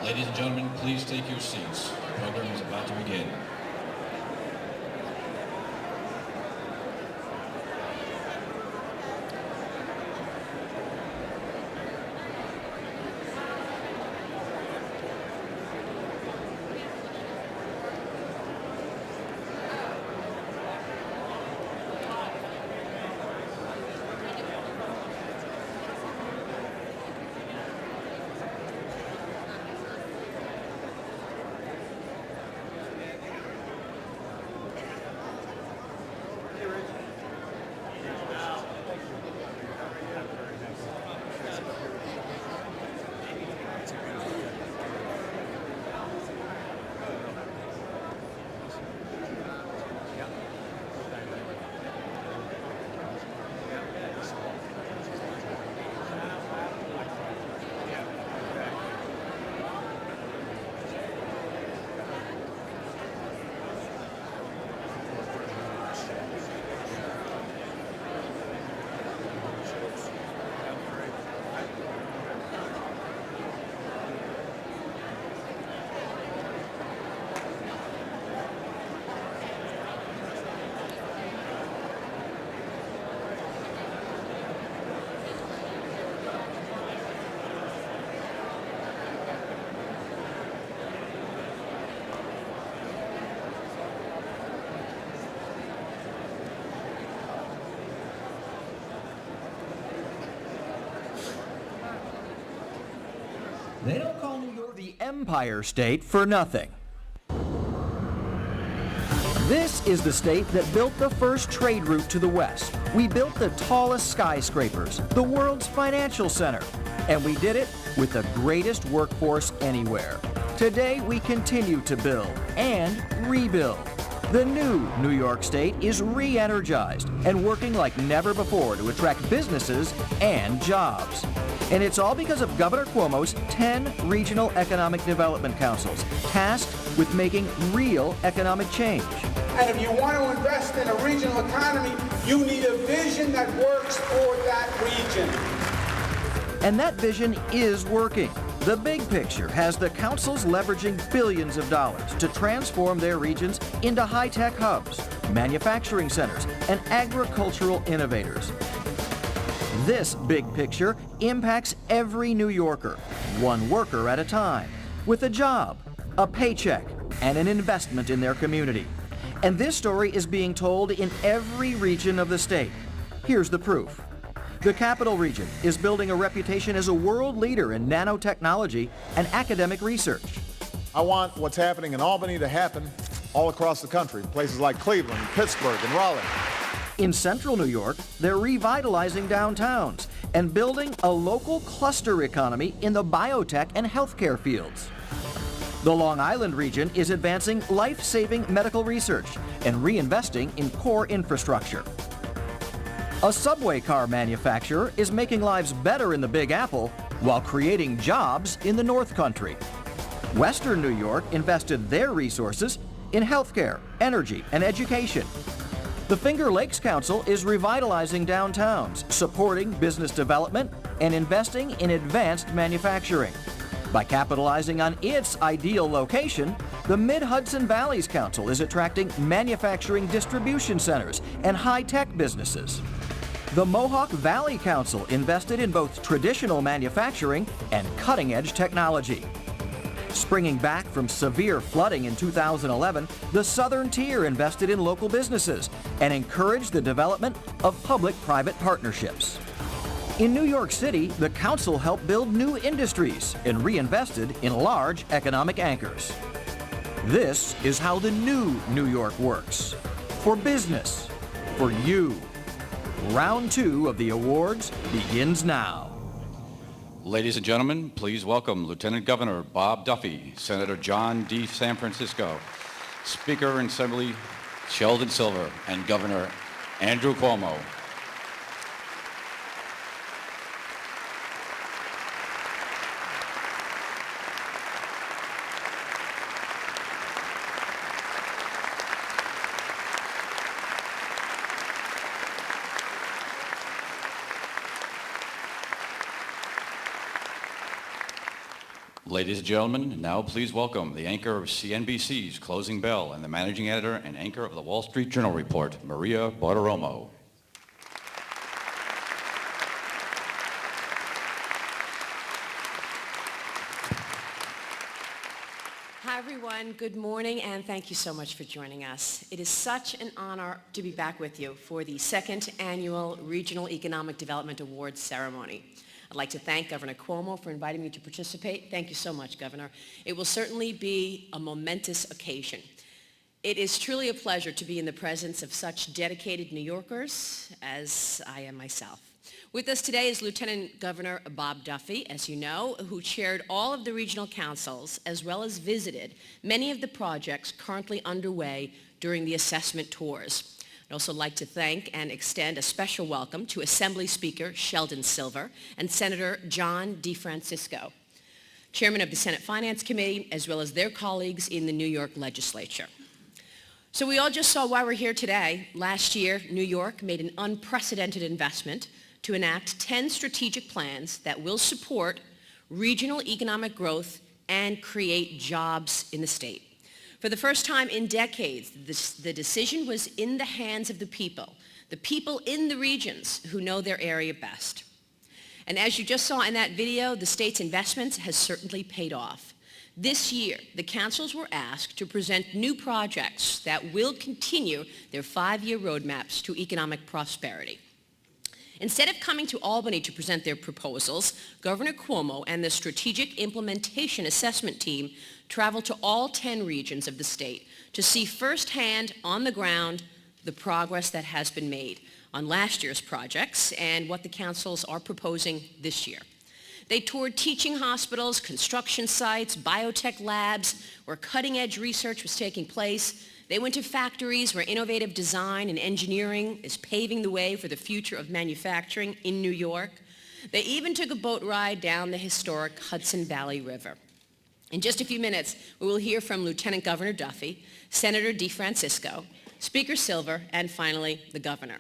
Ladies and gentlemen, please take your seats. The program is about to begin. They don't call New York the Empire State for nothing. This is the state that built the first trade route to the West. We built the tallest skyscrapers, the world's financial center, and we did it with the greatest workforce anywhere. Today, we continue to build and rebuild. The new New York State is re-energized and working like never before to attract businesses and jobs. And it's all because of Governor Cuomo's 10 regional economic development councils tasked with making real economic change. And if you want to invest in a regional economy, you need a vision that works for that region. And that vision is working. The big picture has the councils leveraging billions of dollars to transform their regions into high-tech hubs, manufacturing centers, and agricultural innovators. This big picture impacts every New Yorker, one worker at a time, with a job, a paycheck, and an investment in their community. And this story is being told in every region of the state. Here's the proof. The Capital Region is building a reputation as a world leader in nanotechnology and academic research. I want what's happening in Albany to happen all across the country, places like Cleveland, Pittsburgh, and Raleigh. In central New York, they're revitalizing downtowns and building a local cluster economy in the biotech and healthcare fields. The Long Island region is advancing life-saving medical research and reinvesting in core infrastructure. A subway car manufacturer is making lives better in the Big Apple while creating jobs in the North Country. Western New York invested their resources in healthcare, energy, and education. The Finger Lakes Council is revitalizing downtowns, supporting business development, and investing in advanced manufacturing. By capitalizing on its ideal location, the Mid-Hudson Valley's Council is attracting manufacturing distribution centers and high-tech businesses. The Mohawk Valley Council invested in both traditional manufacturing and cutting-edge technology. Springing back from severe flooding in 2011, the Southern Tier invested in local businesses and encouraged the development of public-private partnerships. In New York City, the council helped build new industries and reinvested in large economic anchors. This is how the new New York works. For business, for you. Round 2 of the awards begins now. Ladies and gentlemen, please welcome Lieutenant Governor Bob Duffy, Senator John D. San Francisco, Speaker in Assembly Sheldon Silver, and Governor Andrew Cuomo. Ladies and gentlemen, now please welcome the anchor of CNBC's Closing Bell and the managing editor and anchor of the Wall Street Journal Report, Maria Bartiromo. Hi, everyone. Good morning, and thank you so much for joining us. It is such an honor to be back with you for the second annual Regional Economic Development Awards ceremony. I'd like to thank Governor Cuomo for inviting me to participate. Thank you so much, Governor. It will certainly be a momentous occasion. It is truly a pleasure to be in the presence of such dedicated New Yorkers as I am myself. With us today is Lieutenant Governor Bob Duffy, as you know, who chaired all of the regional councils as well as visited many of the projects currently underway during the assessment tours. I'd also like to thank and extend a special welcome to Assembly Speaker Sheldon Silver and Senator John DeFrancisco, Chairman of the Senate Finance Committee, as well as their colleagues in the New York Legislature. So we all just saw why we're here today. Last year, New York made an unprecedented investment to enact 10 strategic plans that will support regional economic growth and create jobs in the state. For the first time in decades, the decision was in the hands of the people in the regions who know their area best. And as you just saw in that video, the state's investments has certainly paid off. This year, the councils were asked to present new projects that will continue their 5-year roadmaps to economic prosperity. Instead of coming to Albany to present their proposals, Governor Cuomo and the Strategic Implementation Assessment Team traveled to all 10 regions of the state to see firsthand, on the ground, the progress that has been made on last year's projects and what the councils are proposing this year. They toured teaching hospitals, construction sites, biotech labs where cutting-edge research was taking place. They went to factories where innovative design and engineering is paving the way for the future of manufacturing in New York. They even took a boat ride down the historic Hudson Valley River. In just a few minutes, we will hear from Lieutenant Governor Duffy, Senator DeFrancisco, Speaker Silver, and finally, the Governor.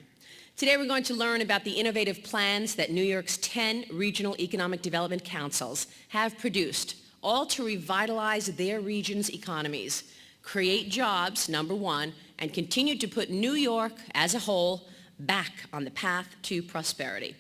Today, we're going to learn about the innovative plans that New York's 10 regional economic development councils have produced, all to revitalize their region's economies, create jobs, number one, and continue to put New York as a whole back on the path to prosperity.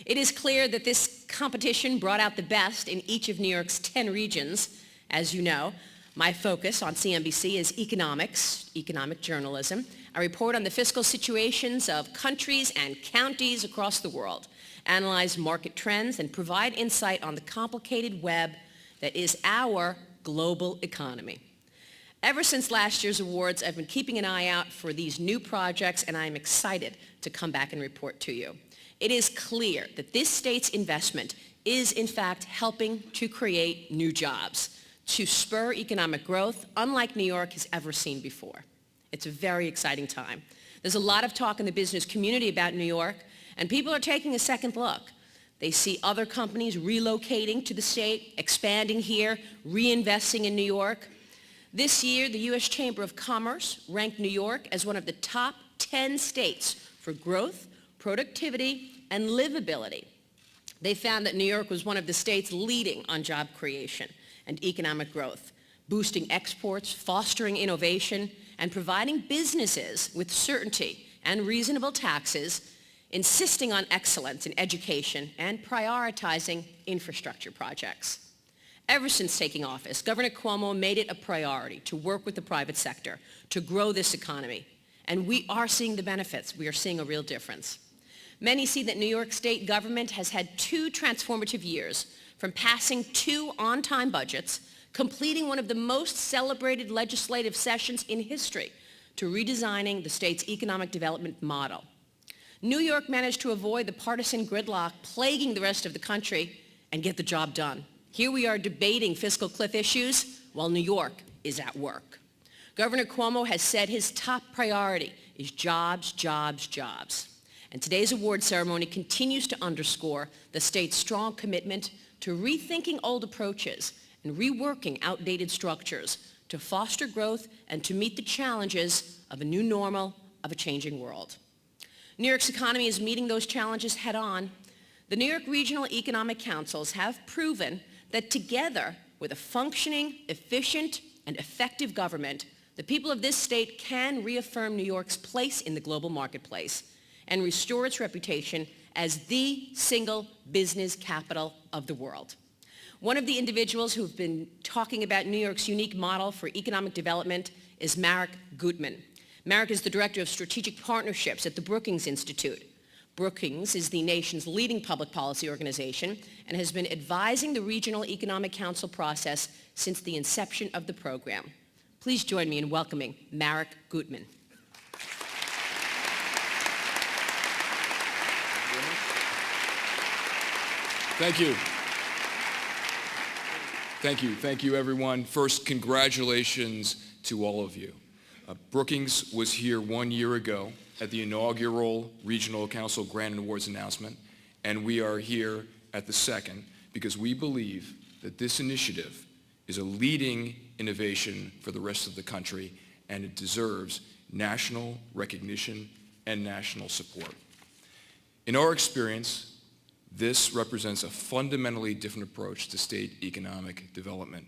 It is clear that this competition brought out the best in each of New York's 10 regions. As you know, my focus on CNBC is economics, economic journalism. I report on the fiscal situations of countries and counties across the world, analyze market trends, and provide insight on the complicated web that is our global economy. Ever since last year's awards, I've been keeping an eye out for these new projects, and I'm excited to come back and report to you. It is clear that this state's investment is, in fact, helping to create new jobs, to spur economic growth, unlike New York has ever seen before. It's a very exciting time. There's a lot of talk in the business community about New York, and people are taking a second look. They see other companies relocating to the state, expanding here, reinvesting in New York. This year, the U.S. Chamber of Commerce ranked New York as one of the top 10 states for growth, productivity, and livability. They found that New York was one of the states leading on job creation and economic growth, boosting exports, fostering innovation, and providing businesses with certainty and reasonable taxes, insisting on excellence in education, and prioritizing infrastructure projects. Ever since taking office, Governor Cuomo made it a priority to work with the private sector to grow this economy. And we are seeing the benefits. We are seeing a real difference. Many see that New York State government has had 2 transformative years, from passing 2 on-time budgets, completing one of the most celebrated legislative sessions in history, to redesigning the state's economic development model. New York managed to avoid the partisan gridlock plaguing the rest of the country and get the job done. Here we are debating fiscal cliff issues while New York is at work. Governor Cuomo has said his top priority is jobs, jobs, jobs. And today's award ceremony continues to underscore the state's strong commitment to rethinking old approaches and reworking outdated structures to foster growth and to meet the challenges of a new normal of a changing world. New York's economy is meeting those challenges head on. The New York Regional Economic Councils have proven that together with a functioning, efficient, and effective government, the people of this state can reaffirm New York's place in the global marketplace and restore its reputation as the single business capital of the world. One of the individuals who've been talking about New York's unique model for economic development is Merrick Goodman. Merrick is the Director of Strategic Partnerships at the Brookings Institute. Brookings is the nation's leading public policy organization and has been advising the Regional Economic Council process since the inception of the program. Please join me in welcoming Merrick Goodman. Thank you. Thank you, everyone. First, congratulations to all of you. Brookings was here 1 year ago at the inaugural Regional Council Grant and Awards announcement, and we are here at the second because we believe that this initiative is a leading innovation for the rest of the country, and it deserves national recognition and national support. In our experience, this represents a fundamentally different approach to state economic development,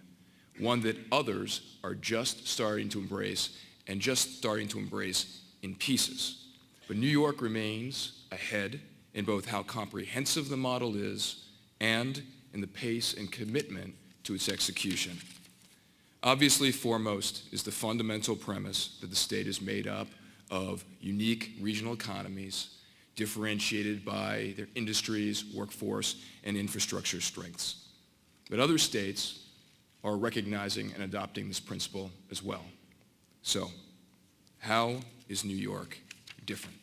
one that others are just starting to embrace and just starting to embrace in pieces. But New York remains ahead in both how comprehensive the model is and in the pace and commitment to its execution. Obviously, foremost is the fundamental premise that the state is made up of unique regional economies differentiated by their industries, workforce, and infrastructure strengths. But other states are recognizing and adopting this principle as well. So, how is New York different?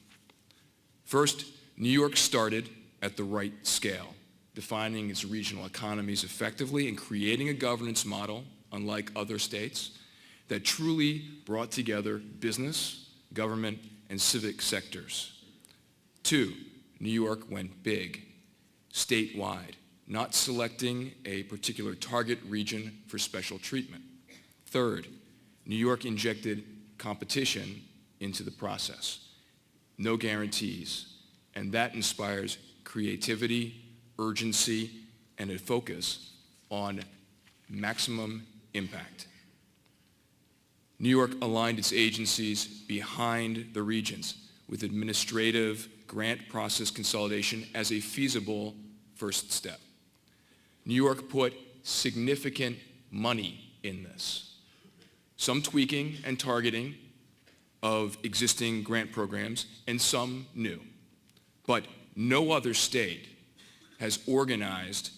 First, New York started at the right scale, defining its regional economies effectively and creating a governance model, unlike other states, that truly brought together business, government, and civic sectors. 2, New York went big, statewide, not selecting a particular target region for special treatment. 3rd, New York injected competition into the process. No guarantees, and that inspires creativity, urgency, and a focus on maximum impact. New York aligned its agencies behind the regions with administrative grant process consolidation as a feasible first step. New York put significant money in this, some tweaking and targeting of existing grant programs and some new. But no other state has organized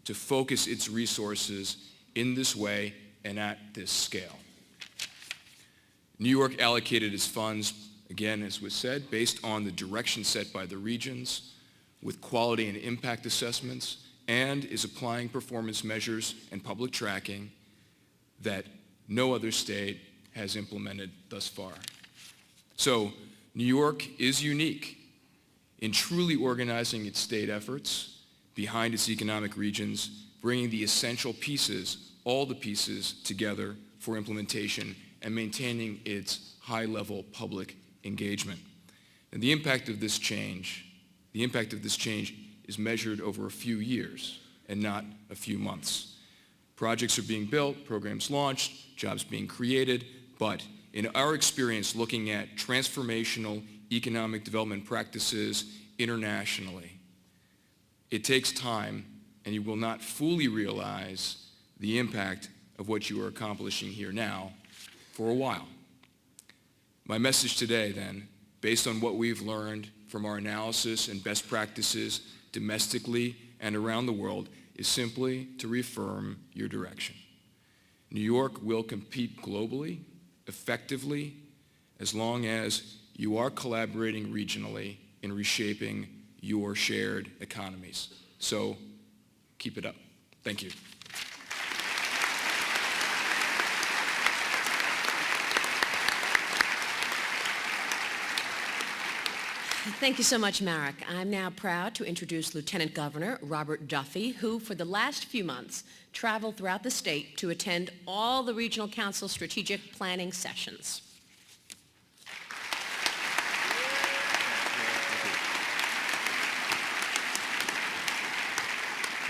to focus its resources in this way and at this scale. New York allocated its funds, again, as was said, based on the direction set by the regions with quality and impact assessments, and is applying performance measures and public tracking that no other state has implemented thus far. So New York is unique in truly organizing its state efforts behind its economic regions, bringing the essential pieces, all the pieces together for implementation and maintaining its high-level public engagement. And the impact of this change is measured over a few years and not a few months. Projects are being built, programs launched, jobs being created, but in our experience looking at transformational economic development practices internationally, it takes time, and you will not fully realize the impact of what you are accomplishing here now for a while. My message today, then, based on what we've learned from our analysis and best practices domestically and around the world, is simply to reaffirm your direction. New York will compete globally, effectively, as long as you are collaborating regionally in reshaping your shared economies. So keep it up. Thank you. Thank you so much, Merrick. I'm now proud to introduce Lieutenant Governor Robert Duffy, who for the last few months traveled throughout the state to attend all the Regional Council strategic planning sessions.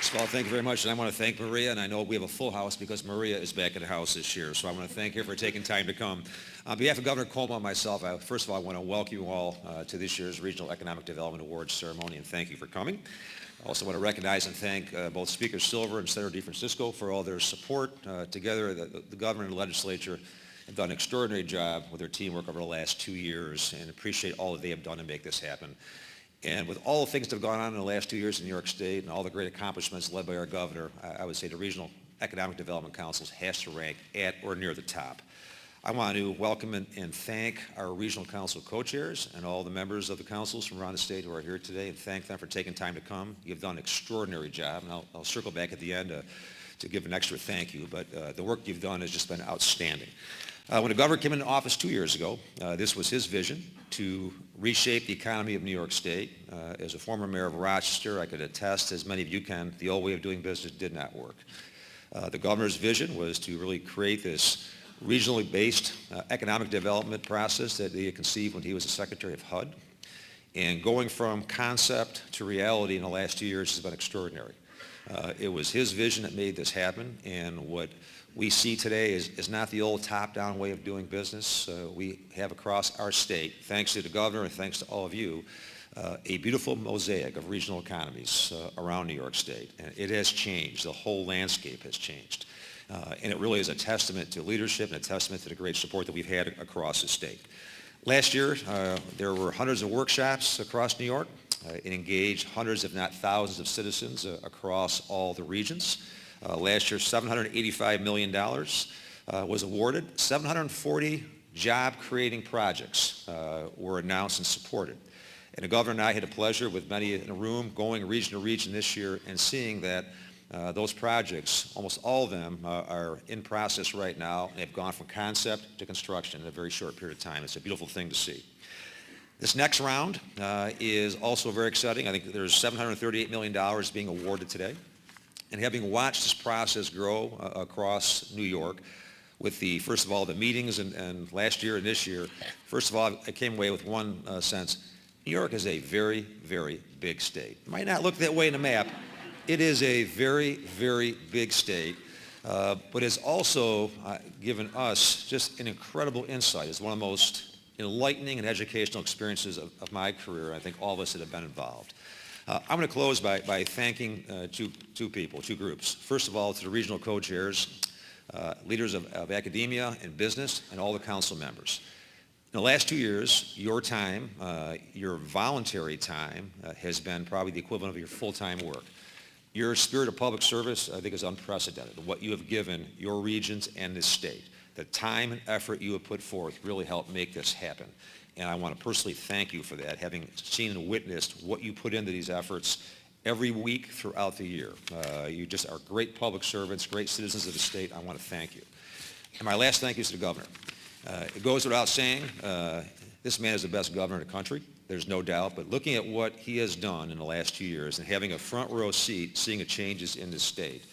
First of all, thank you very much, and I want to thank Maria, and I know we have a full house because Maria is back in the house this year, so I want to thank her for taking time to come. On behalf of Governor Cuomo and myself, first of all, I want to welcome you all to this year's Regional Economic Development Awards ceremony, and thank you for coming. I also want to recognize and thank both Speaker Silver and Senator DeFrancisco for all their support. Together, the governor and the legislature have done an extraordinary job with their teamwork over the last 2 years, and appreciate all that they have done to make this happen. And with all the things that have gone on in the last 2 years in New York State and all the great accomplishments led by our governor, I would say the Regional Economic Development Councils has to rank at or near the top. I want to welcome and thank our Regional Council co-chairs and all the members of the councils from around the state who are here today, and thank them for taking time to come. You've done an extraordinary job, and I'll circle back at the end to give an extra thank you, but the work you've done has just been outstanding. When the governor came into office 2 years ago, this was his vision to reshape the economy of New York State. As a former mayor of Rochester, I could attest, as many of you can, the old way of doing business did not work. The governor's vision was to really create this regionally based economic development process that he had conceived when he was the Secretary of HUD. And going from concept to reality in the last 2 years has been extraordinary. It was his vision that made this happen, and what we see today is not the old top-down way of doing business. We have across our state, thanks to the governor and thanks to all of you, a beautiful mosaic of regional economies around New York State. And it has changed. The whole landscape has changed. And it really is a testament to leadership and a testament to the great support that we've had across the state. Last year, there were hundreds of workshops across New York. It engaged hundreds, if not thousands, of citizens across all the regions. Last year, $785 million was awarded. 740 job-creating projects were announced and supported. And the governor and I had the pleasure, with many in the room, going region to region this year and seeing that those projects, almost all of them, are in process right now, and have gone from concept to construction in a very short period of time. It's a beautiful thing to see. This next round is also very exciting. I think there's $738 million being awarded today. And having watched this process grow across New York with first of all, the meetings and last year and this year, first of all, I came away with one sense. New York is a very, very big state. It might not look that way in a map. It is a very, very big state, but it's also given us just an incredible insight. It's one of the most enlightening and educational experiences of my career. I think all of us that have been involved. I'm going to close by thanking two groups. First of all, to the regional co-chairs, leaders of academia and business, and all the council members. In the last 2 years, your time, your voluntary time, has been probably the equivalent of your full-time work. Your spirit of public service, I think, is unprecedented. What you have given your regions and this state, the time and effort you have put forth really helped make this happen. And I want to personally thank you for that, having seen and witnessed what you put into these efforts every week throughout the year. You just are great public servants, great citizens of the state. I want to thank you. And my last thank you is to the governor. It goes without saying, this man is the best governor in the country. There's no doubt. But looking at what he has done in the last 2 years and having a front row seat, seeing the changes in this state,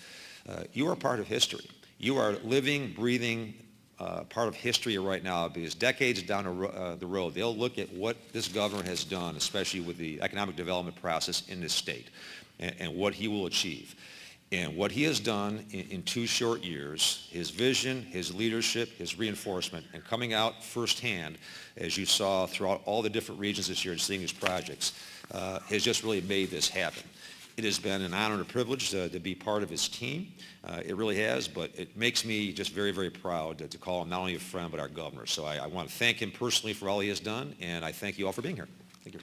you are part of history. You are living, breathing part of history right now, because decades down the road, they'll look at what this governor has done, especially with the economic development process in this state, and what he will achieve. And what he has done in 2 short years, his vision, his leadership, his reinforcement, and coming out firsthand, as you saw throughout all the different regions this year and seeing these projects, has just really made this happen. It has been an honor and a privilege to be part of his team. It really has, but it makes me just very, very proud to call him not only a friend, but our governor. So I want to thank him personally for all he has done, and I thank you all for being here. Thank you.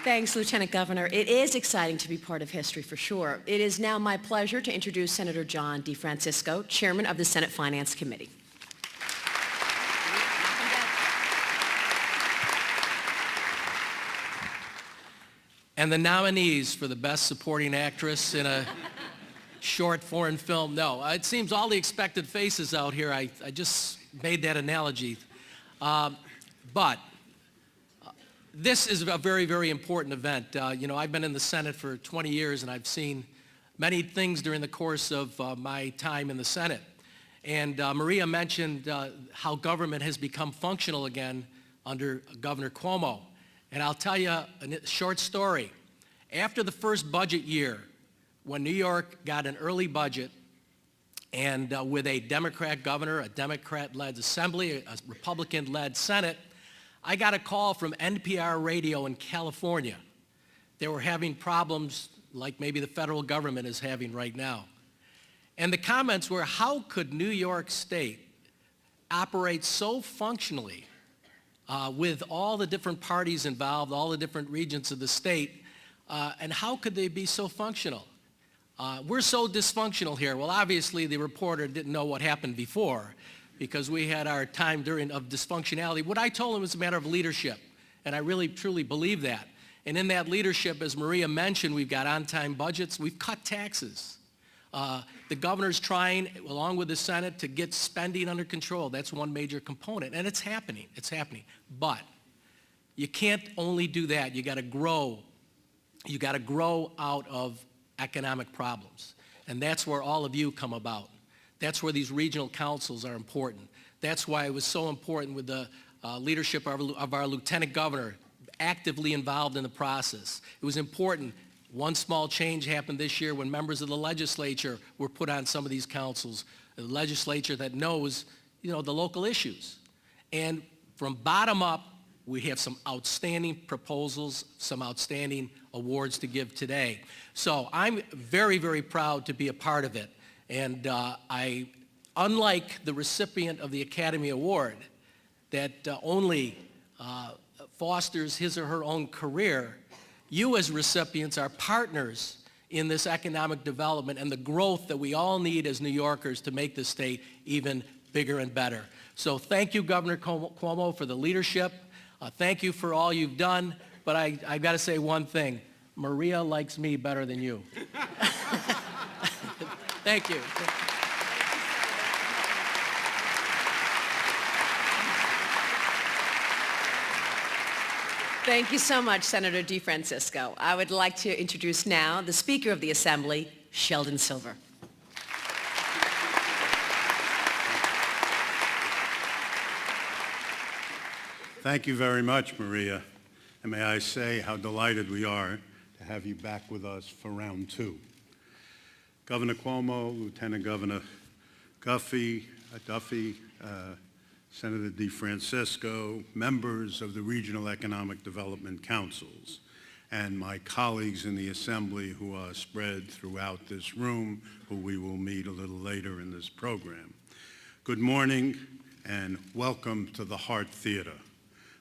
Thanks, Lieutenant Governor. It is exciting to be part of history, for sure. It is now my pleasure to introduce Senator John DeFrancisco, Chairman of the Senate Finance Committee. And the nominees for the Best Supporting Actress in a Short Foreign Film. No, it seems all the expected faces out here. I just made that analogy. But this is a very, very important event. You know, I've been in the Senate for 20 years, and I've seen many things during the course of my time in the Senate. And Maria mentioned how government has become functional again under Governor Cuomo. And I'll tell you a short story. After the first budget year, when New York got an early budget, and with a Democrat governor, a Democrat-led assembly, a Republican-led Senate, I got a call from NPR radio in California. They were having problems like maybe the federal government is having right now. And the comments were, how could New York State operate so functionally with all the different parties involved, all the different regions of the state, and how could they be so functional? We're so dysfunctional here. Well, obviously the reporter didn't know what happened before because we had our time of dysfunctionality. What I told him was a matter of leadership, and I really truly believe that. And in that leadership, as Maria mentioned, we've got on-time budgets, we've cut taxes. The governor's trying, along with the Senate, to get spending under control. That's one major component, and it's happening. But you can't only do that. You got to grow. You got to grow out of economic problems, and that's where all of you come about. That's where these regional councils are important. That's why it was so important with the leadership of our lieutenant governor, actively involved in the process. It was important. One small change happened this year when members of the legislature were put on some of these councils, the legislature that knows, the local issues. And from bottom up, we have some outstanding proposals, some outstanding awards to give today. So I'm very, very proud to be a part of it. And unlike the recipient of the Academy Award that only fosters his or her own career, you as recipients are partners in this economic development and the growth that we all need as New Yorkers to make this state even bigger and better. So thank you, Governor Cuomo, for the leadership. Thank you for all you've done. But I got to say one thing. Maria likes me better than you. Thank you. Thank you so much, Senator DeFrancisco. I would like to introduce now the Speaker of the Assembly, Sheldon Silver. Thank you very much, Maria. And may I say how delighted we are to have you back with us for round two. Governor Cuomo, Lieutenant Governor Duffy, Senator DeFrancisco, members of the Regional Economic Development Councils, and my colleagues in the Assembly who are spread throughout this room, who we will meet a little later in this program. Good morning and welcome to the Hart Theater.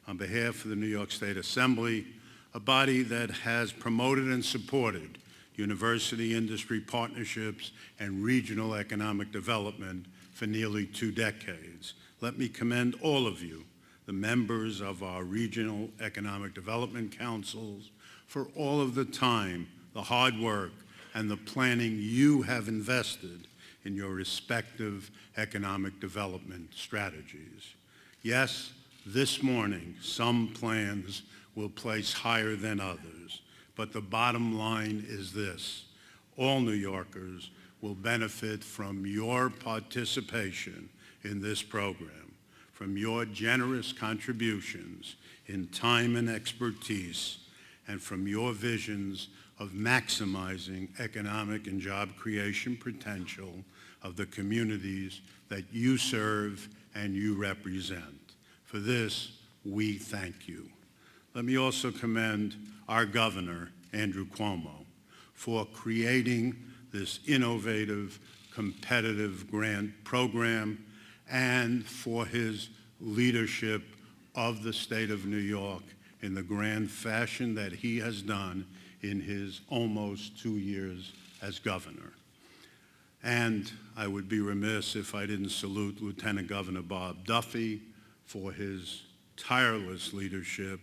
On behalf of the New York State Assembly, a body that has promoted and supported university-industry partnerships and regional economic development for nearly 2 decades, let me commend all of you, the members of our regional economic development councils, for all of the time, the hard work, and the planning you have invested in your respective economic development strategies. Yes, this morning, some plans will place higher than others, but the bottom line is this: all New Yorkers will benefit from your participation in this program, from your generous contributions in time and expertise, and from your visions of maximizing economic and job creation potential of the communities that you serve and you represent. For this, we thank you. Let me also commend our governor, Andrew Cuomo, for creating this innovative, competitive grant program and for his leadership of the state of New York in the grand fashion that he has done in his almost 2 years as governor. And I would be remiss if I didn't salute Lieutenant Governor Bob Duffy for his tireless leadership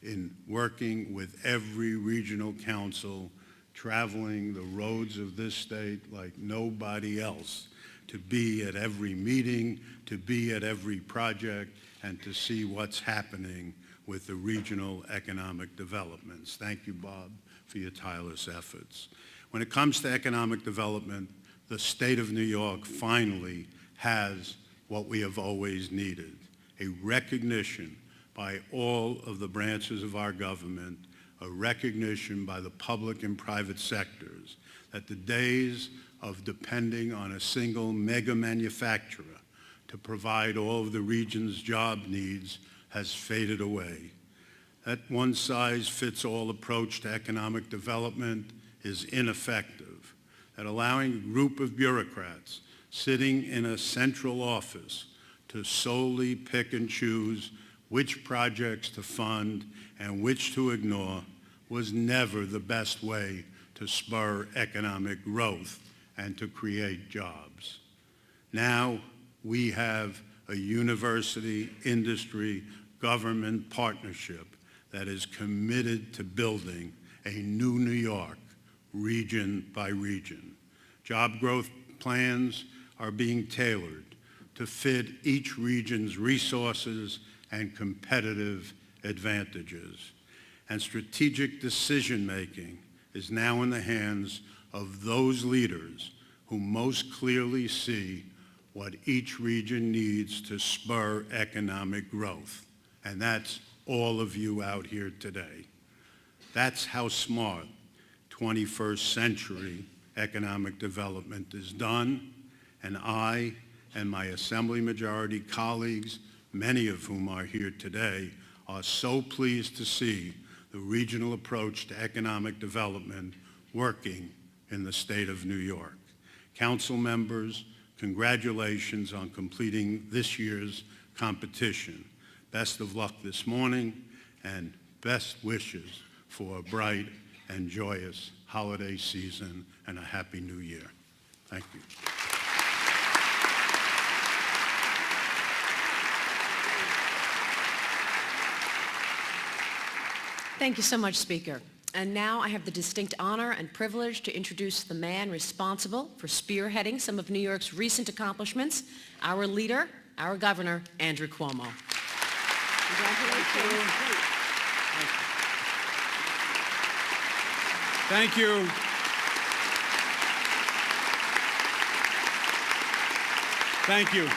in working with every regional council, traveling the roads of this state like nobody else, to be at every meeting, to be at every project, and to see what's happening with the regional economic developments. Thank you, Bob, for your tireless efforts. When it comes to economic development, the state of New York finally has what we have always needed, a recognition by all of the branches of our government, a recognition by the public and private sectors that the days of depending on a single mega manufacturer to provide all of the region's job needs has faded away. That one-size-fits-all approach to economic development is ineffective. That allowing a group of bureaucrats sitting in a central office to solely pick and choose which projects to fund and which to ignore was never the best way to spur economic growth and to create jobs. Now we have a university, industry, government partnership that is committed to building a new New York, region by region. Job growth plans are being tailored to fit each region's resources and competitive advantages. And strategic decision-making is now in the hands of those leaders who most clearly see what each region needs to spur economic growth. And that's all of you out here today. That's how smart 21st century economic development is done, and I and my Assembly majority colleagues, many of whom are here today, are so pleased to see the regional approach to economic development working in the state of New York. Council members, congratulations on completing this year's competition. Best of luck this morning, and best wishes for a bright and joyous holiday season and a happy new year. Thank you. Thank you so much, Speaker. And now I have the distinct honor and privilege to introduce the man responsible for spearheading some of New York's recent accomplishments, our leader, our Governor, Andrew Cuomo. Congratulations. Thank you. Thank you.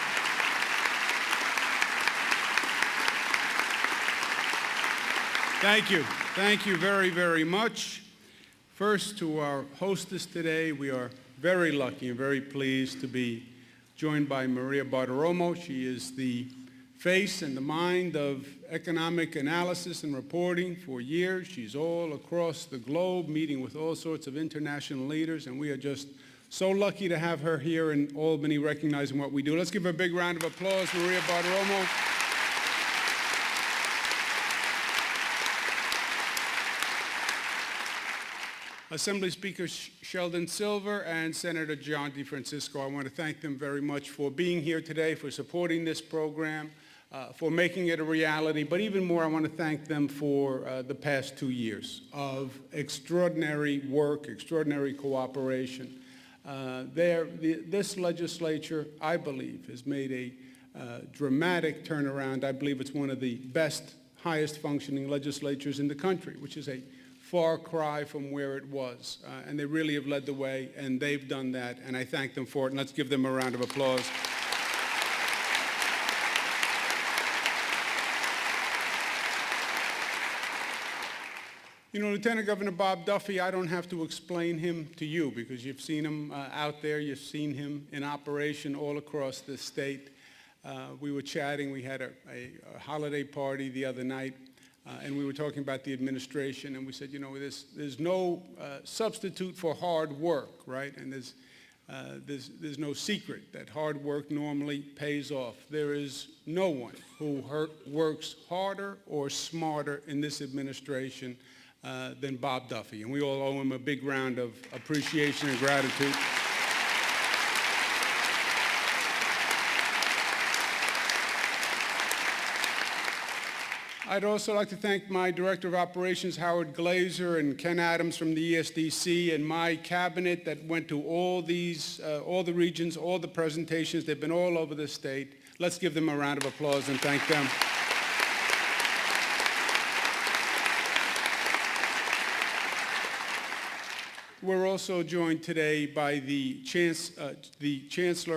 Thank you. Thank you very, very much. First, to our hostess today, we are very lucky and very pleased to be joined by Maria Bartiromo. She is the face and the mind of economic analysis and reporting for years. She's all across the globe, meeting with all sorts of international leaders, and we are just so lucky to have her here in Albany recognizing what we do. Let's give her a big round of applause, Maria Bartiromo. Assembly Speaker Sheldon Silver and Senator John DeFrancisco, I want to thank them very much for being here today, for supporting this program, for making it a reality. But even more, I want to thank them for the past 2 years of extraordinary work, extraordinary cooperation. This legislature, I believe, has made a dramatic turnaround. I believe it's one of the best, highest functioning legislatures in the country, which is a far cry from where it was. And they really have led the way, and they've done that, and I thank them for it. And let's give them a round of applause. You know, Lieutenant Governor Bob Duffy, I don't have to explain him to you because you've seen him out there. You've seen him in operation all across the state. We were chatting. We had a holiday party the other night. And we were talking about the administration, and we said, you know, there's no substitute for hard work, right? And there's no secret that hard work normally pays off. There is no one who works harder or smarter in this administration than Bob Duffy, and we all owe him a big round of appreciation and gratitude. I'd also like to thank my Director of Operations, Howard Glazer, and Ken Adams from the ESDC, and my cabinet that went to all the regions, all the presentations. They've been all over the state. Let's give them a round of applause and thank them. we're also joined today by the Chancellor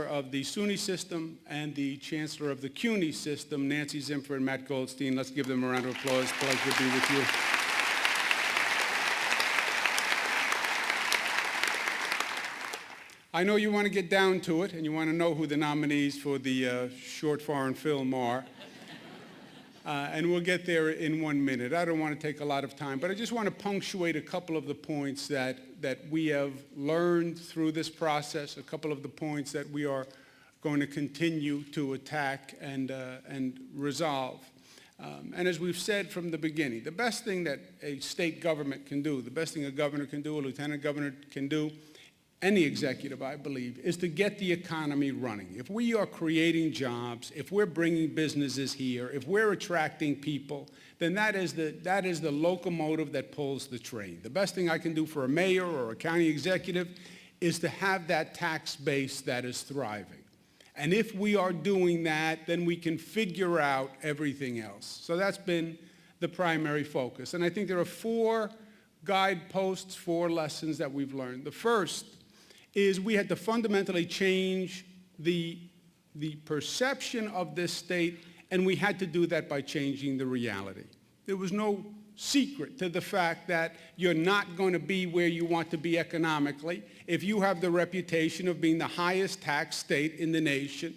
of the SUNY system and the Chancellor of the CUNY system, Nancy Zimpher and Matt Goldstein. Let's give them a round of applause. Pleasure to be with you. I know you want to get down to it, and you want to know who the nominees for the short foreign film are. And we'll get there in 1 minute. I don't want to take a lot of time, but I just want to punctuate a couple of the points that we have learned through this process, a couple of the points that we are going to continue to attack and resolve. And as we've said from the beginning, the best thing that a state government can do, the best thing a governor can do, a lieutenant governor can do, any executive, I believe, is to get the economy running. If we are creating jobs, if we're bringing businesses here, if we're attracting people, then that is the locomotive that pulls the train. The best thing I can do for a mayor or a county executive is to have that tax base that is thriving. And if we are doing that, then we can figure out everything else. So that's been the primary focus. And I think there are 4 guideposts, 4 lessons that we've learned. The first is we had to fundamentally change the perception of this state, and we had to do that by changing the reality. There was no secret to the fact that you're not going to be where you want to be economically if you have the reputation of being the highest tax state in the nation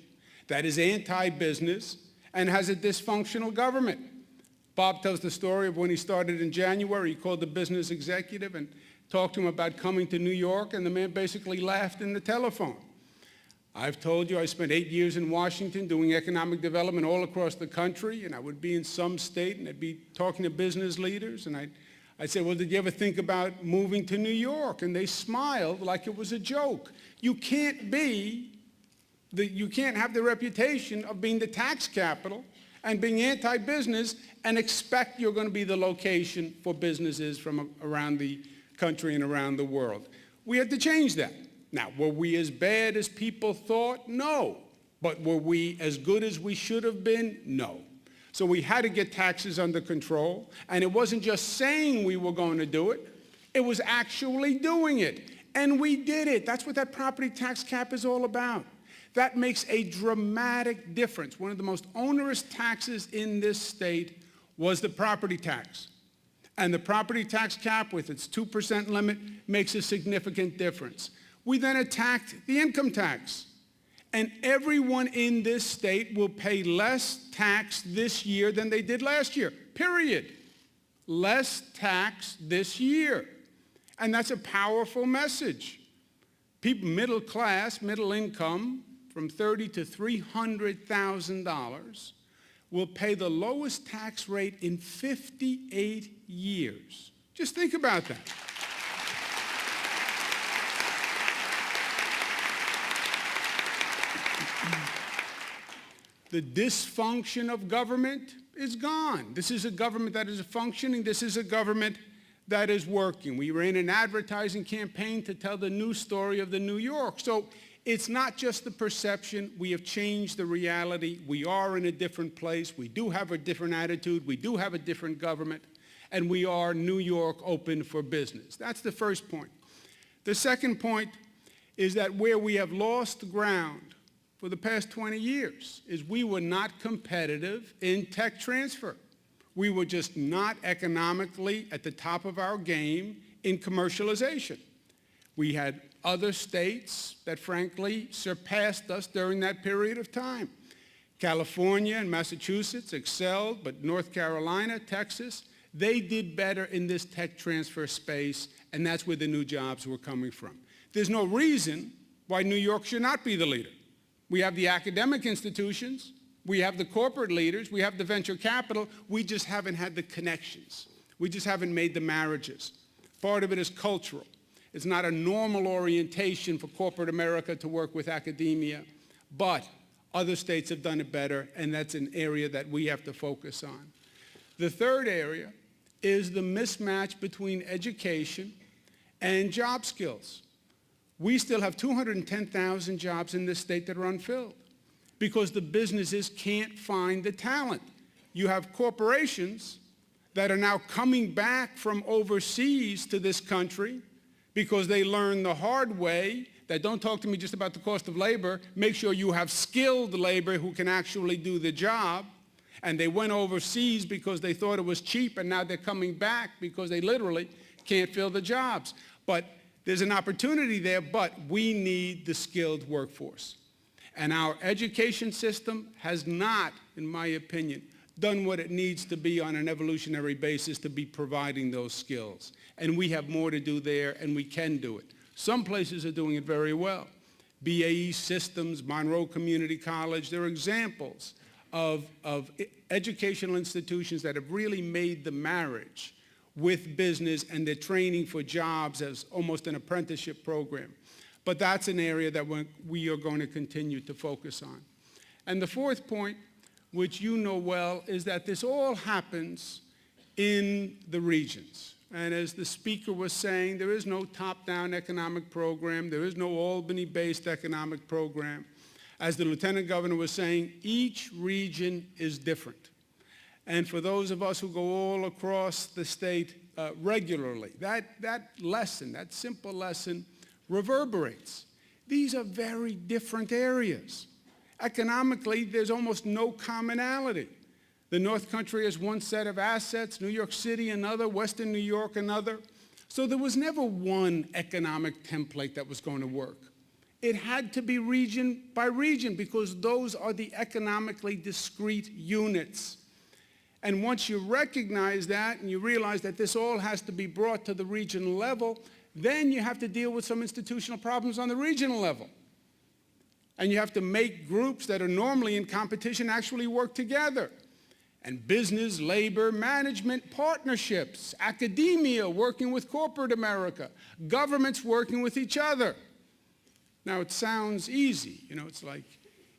that is anti-business and has a dysfunctional government. Bob tells the story of when he started in January. He called the business executive and talked to him about coming to New York, and the man basically laughed in the telephone. I've told you I spent 8 years in Washington doing economic development all across the country, and I would be in some state, and I'd be talking to business leaders, and I'd say, well, did you ever think about moving to New York? And they smiled like it was a joke. You can't have the reputation of being the tax capital and being anti-business and expect you're going to be the location for businesses from around the country and around the world. We had to change that. Now, were we as bad as people thought? No. But were we as good as we should have been? No. So we had to get taxes under control, and it wasn't just saying we were going to do it, it was actually doing it. And we did it. That's what that property tax cap is all about. That makes a dramatic difference. One of the most onerous taxes in this state was the property tax. And the property tax cap with its 2% limit makes a significant difference. We then attacked the income tax. And everyone in this state will pay less tax this year than they did last year, period. Less tax this year. And that's a powerful message. People, middle class, middle income, from $30,000 to $300,000, will pay the lowest tax rate in 58 years. Just think about that. The dysfunction of government is gone. This is a government that is functioning. This is a government that is working. We ran an advertising campaign to tell the news story of the New York. So it's not just the perception. We have changed the reality. We are in a different place. We do have a different attitude. We do have a different government. And we are New York open for business. That's the first point. The second point is that where we have lost ground for the past 20 years is we were not competitive in tech transfer. We were just not economically at the top of our game in commercialization. We had other states that frankly surpassed us during that period of time. California and Massachusetts excelled, but North Carolina, Texas, they did better in this tech transfer space, and that's where the new jobs were coming from. There's no reason why New York should not be the leader. We have the academic institutions, we have the corporate leaders, we have the venture capital, we just haven't had the connections. We just haven't made the marriages. Part of it is cultural. It's not a normal orientation for corporate America to work with academia, but other states have done it better, and that's an area that we have to focus on. The third area is the mismatch between education and job skills. We still have 210,000 jobs in this state that are unfilled because the businesses can't find the talent. You have corporations that are now coming back from overseas to this country because they learned the hard way that don't talk to me just about the cost of labor, make sure you have skilled labor who can actually do the job. And they went overseas because they thought it was cheap, and now they're coming back because they literally can't fill the jobs. But there's an opportunity there, but we need the skilled workforce. And our education system has not, in my opinion, done what it needs to be on an evolutionary basis to be providing those skills. And we have more to do there, and we can do it. Some places are doing it very well. BAE Systems, Monroe Community College, they're examples of educational institutions that have really made the marriage with business, and they're training for jobs as almost an apprenticeship program. But that's an area that we are going to continue to focus on. And the fourth point, which you know well, is that this all happens in the regions. And as the speaker was saying, there is no top-down economic program. There is no Albany-based economic program. As the lieutenant governor was saying, each region is different. And for those of us who go all across the state regularly, that lesson, that simple lesson, reverberates. These are very different areas. Economically, there's almost no commonality. The North Country has one set of assets, New York City another, Western New York another. So there was never one economic template that was going to work. It had to be region by region because those are the economically discrete units. And once you recognize that and you realize that this all has to be brought to the regional level, then you have to deal with some institutional problems on the regional level. And you have to make groups that are normally in competition actually work together. And business, labor, management, partnerships, academia working with corporate America, governments working with each other. Now it sounds easy, it's like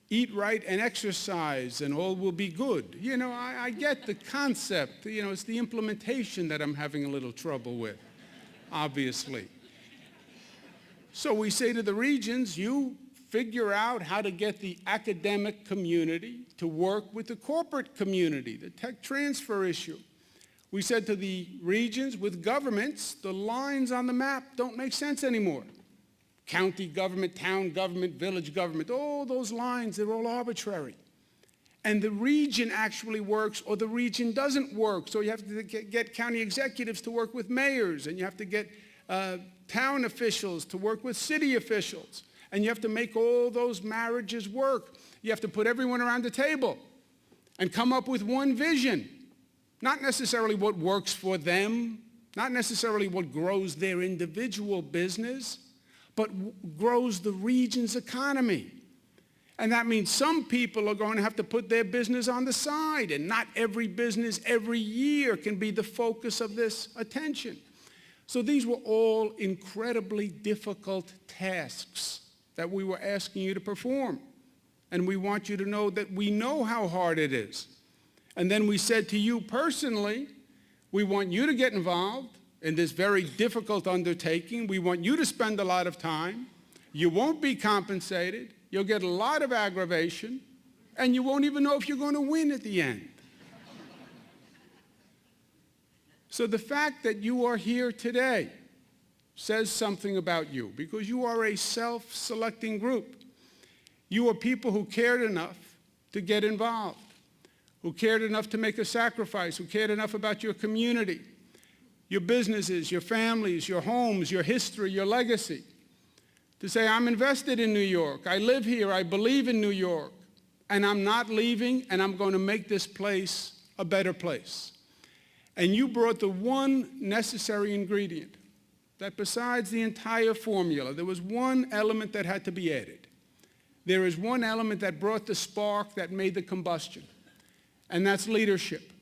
eat right and exercise and all will be good. I get the concept, it's the implementation that I'm having a little trouble with, obviously. So we say to the regions, you figure out how to get the academic community to work with the corporate community, the tech transfer issue. We said to the regions, with governments, the lines on the map don't make sense anymore. County government, town government, village government, all those lines, they're all arbitrary. And the region actually works or the region doesn't work. So you have to get county executives to work with mayors, and you have to get town officials to work with city officials. And you have to make all those marriages work. You have to put everyone around the table and come up with one vision. Not necessarily what works for them, not necessarily what grows their individual business, but grows the region's economy. And that means some people are going to have to put their business on the side, and not every business every year can be the focus of this attention. So these were all incredibly difficult tasks that we were asking you to perform. And we want you to know that we know how hard it is. And then we said to you personally, we want you to get involved in this very difficult undertaking. We want you to spend a lot of time. You won't be compensated. You'll get a lot of aggravation. And you won't even know if you're going to win at the end. So the fact that you are here today says something about you, because you are a self-selecting group. You are people who cared enough to get involved, who cared enough to make a sacrifice, who cared enough about your community, your businesses, your families, your homes, your history, your legacy, to say, I'm invested in New York, I live here, I believe in New York, and I'm not leaving, and I'm going to make this place a better place. And you brought the one necessary ingredient, that besides the entire formula, there was one element that had to be added. There is one element that brought the spark that made the combustion, and that's leadership.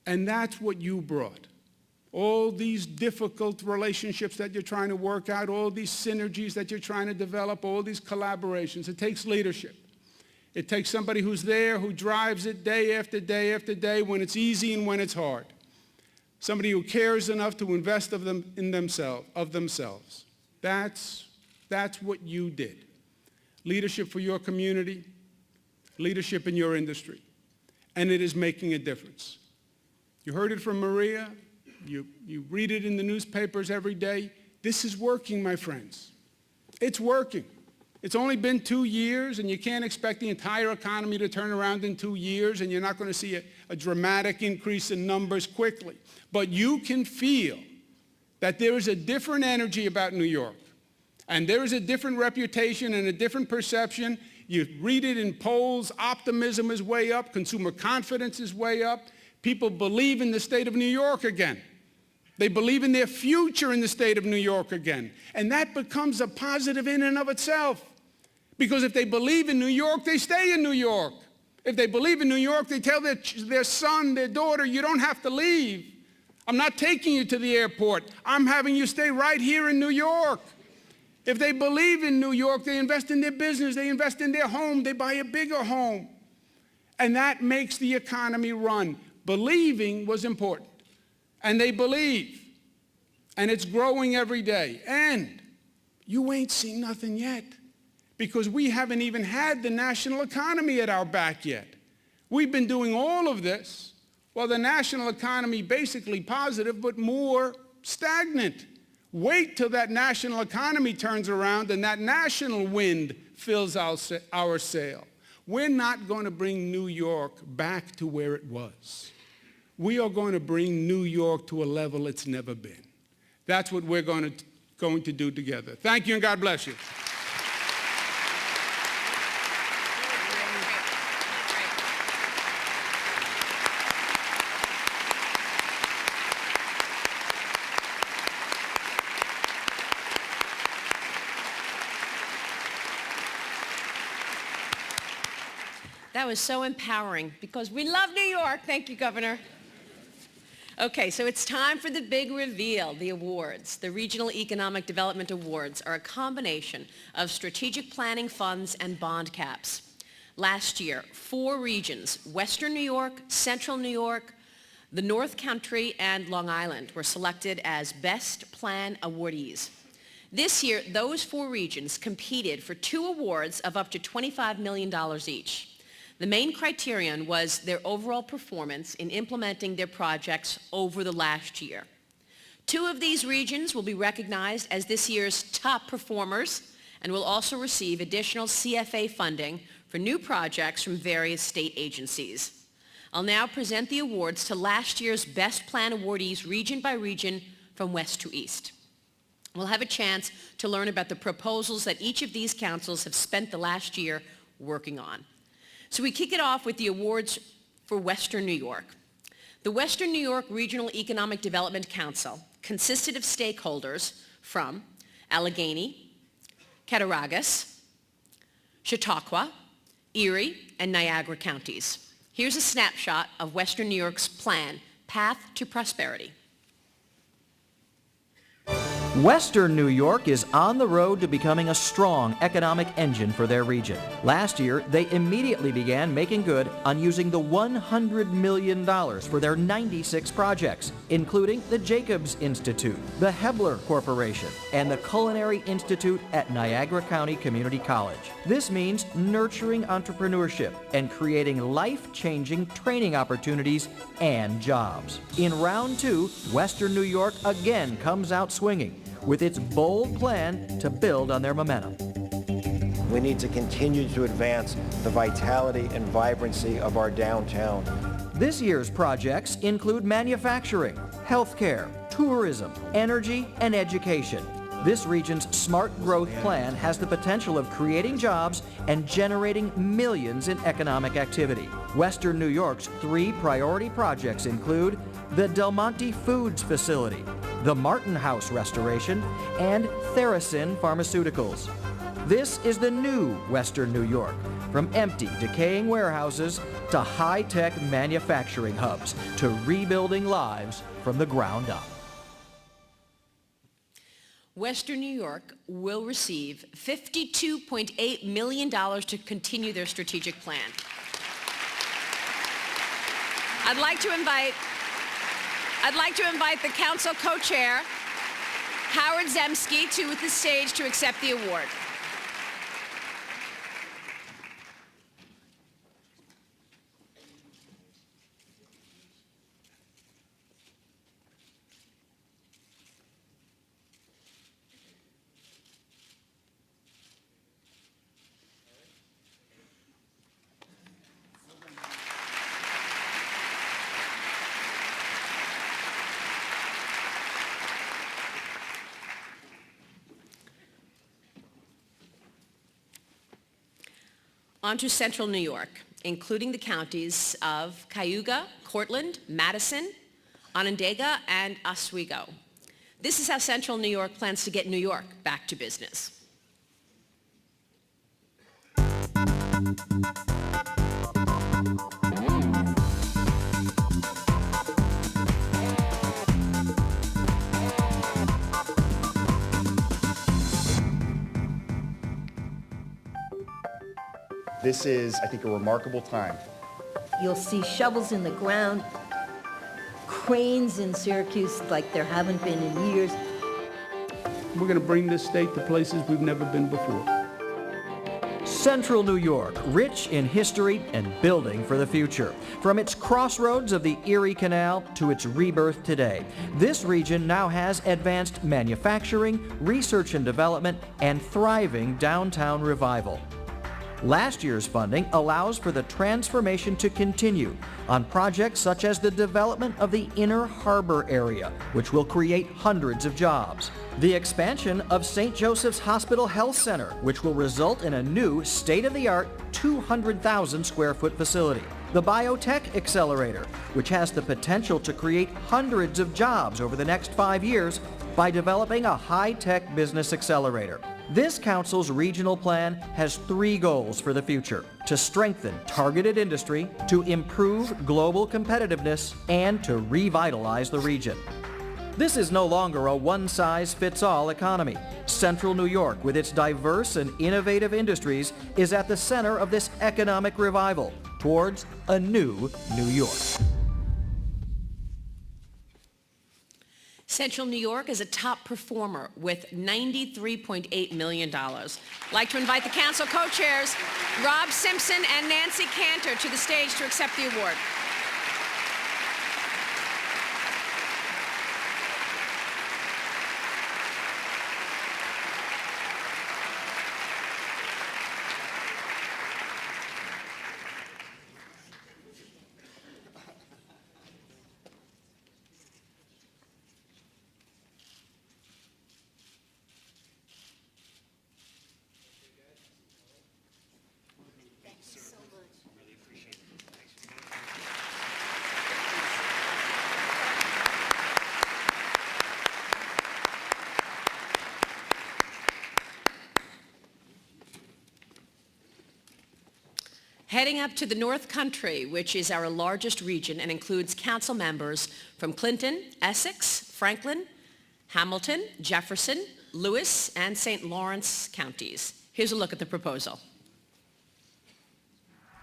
And that's what you brought. All these difficult relationships that you're trying to work out, all these synergies that you're trying to develop, all these collaborations, it takes leadership. It takes somebody who's there, who drives it day after day after day, when it's easy and when it's hard. Somebody who cares enough to invest of themselves. That's what you did. Leadership for your community, leadership in your industry. And it is making a difference. You heard it from Maria. You read it in the newspapers every day. this is working, my friends. It's working. It's only been 2 years, and you can't expect the entire economy to turn around in 2 years, and you're not going to see a dramatic increase in numbers quickly. But you can feel that there is a different energy about New York, and there is a different reputation and a different perception. You read it in polls. Optimism is way up. Consumer confidence is way up. People believe in the state of New York again. They believe in their future in the state of New York again. And that becomes a positive in and of itself. Because if they believe in New York, they stay in New York. If they believe in New York, they tell their son, their daughter, you don't have to leave. I'm not taking you to the airport. I'm having you stay right here in New York. If they believe in New York, they invest in their business, they invest in their home, they buy a bigger home. And that makes the economy run. Believing was important. And they believe. And it's growing every day. And you ain't seen nothing yet. Because we haven't even had the national economy at our back yet. We've been doing all of this while the national economy basically positive, but more stagnant. Wait till that national economy turns around and that national wind fills our sail. We're not going to bring New York back to where it was. We are going to bring New York to a level it's never been. That's what we're going to do together. Thank you, and God bless you. That was so empowering because we love New York. Thank you, Governor. Okay, so it's time for the big reveal, the awards. The Regional Economic Development Awards are a combination of strategic planning funds and bond caps. Last year, 4 regions, Western New York, Central New York, the North Country, and Long Island, were selected as Best Plan awardees. This year, those 4 regions competed for 2 awards of up to $25 million each. The main criterion was their overall performance in implementing their projects over the last year. 2 of these regions will be recognized as this year's top performers and will also receive additional CFA funding for new projects from various state agencies. I'll now present the awards to last year's Best Plan awardees region by region from west to east. We'll have a chance to learn about the proposals that each of these councils have spent the last year working on. So we kick it off with the awards for Western New York. The Western New York Regional Economic Development Council consisted of stakeholders from Allegheny, Cattaraugus, Chautauqua, Erie, and Niagara counties. Here's a snapshot of Western New York's plan, Path to Prosperity. Western New York is on the road to becoming a strong economic engine for their region. Last year, they immediately began making good on using the $100 million for their 96 projects, including the Jacobs Institute, the Hebler Corporation, and the Culinary Institute at Niagara County Community College. This means nurturing entrepreneurship and creating life-changing training opportunities and jobs. In round 2, Western New York again comes out swinging, with its bold plan to build on their momentum. We need to continue to advance the vitality and vibrancy of our downtown. This year's projects include manufacturing, healthcare, tourism, energy, and education. This region's smart growth plan has the potential of creating jobs and generating millions in economic activity. Western New York's 3 priority projects include the Del Monte Foods Facility, the Martin House Restoration, and Theracin Pharmaceuticals. This is the new Western New York, from empty, decaying warehouses to high-tech manufacturing hubs to rebuilding lives from the ground up. Western New York will receive $52.8 million to continue their strategic plan. I'd like to invite the council co-chair, Howard Zemsky, to the stage to accept the award. On to Central New York, including the counties of Cayuga, Cortland, Madison, Onondaga, and Oswego. This is how Central New York plans to get New York back to business. This is, I think, a remarkable time. You'll see shovels in the ground, cranes in Syracuse like there haven't been in years. We're going to bring this state to places we've never been before. Central New York, rich in history and building for the future. From its crossroads of the Erie Canal to its rebirth today, this region now has advanced manufacturing, research and development, and thriving downtown revival. Last year's funding allows for the transformation to continue on projects such as the development of the Inner Harbor area, which will create hundreds of jobs. The expansion of St. Joseph's Hospital Health Center, which will result in a new state-of-the-art 200,000 square foot facility. The Biotech Accelerator, which has the potential to create hundreds of jobs over the next 5 years by developing a high-tech business accelerator. This council's regional plan has 3 goals for the future: to strengthen targeted industry, to improve global competitiveness, and to revitalize the region. This is no longer a one-size-fits-all economy. Central New York, with its diverse and innovative industries, is at the center of this economic revival towards a new New York. Central New York is a top performer with $93.8 million. I'd like to invite the council co-chairs, Rob Simpson and Nancy Cantor, to the stage to accept the award. Heading up to the North Country, which is our largest region and includes council members from Clinton, Essex, Franklin, Hamilton, Jefferson, Lewis, and St. Lawrence counties. Here's a look at the proposal.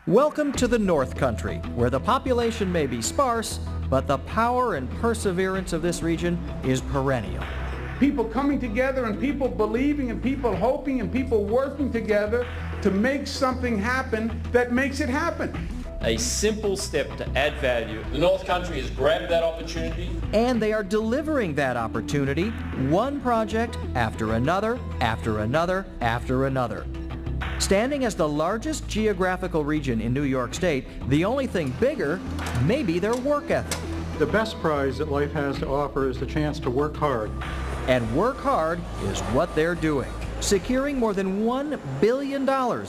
Welcome to the North Country, where the population may be sparse, but the power and perseverance of this region is perennial. People coming together and people believing and people hoping and people working together to make something happen that makes it happen. A simple step to add value. The North Country has grabbed that opportunity. And they are delivering that opportunity, one project after another, after another, after another. Standing as the largest geographical region in New York State, the only thing bigger may be their work ethic. The best prize that life has to offer is the chance to work hard. And work hard is what they're doing, securing more than $1 billion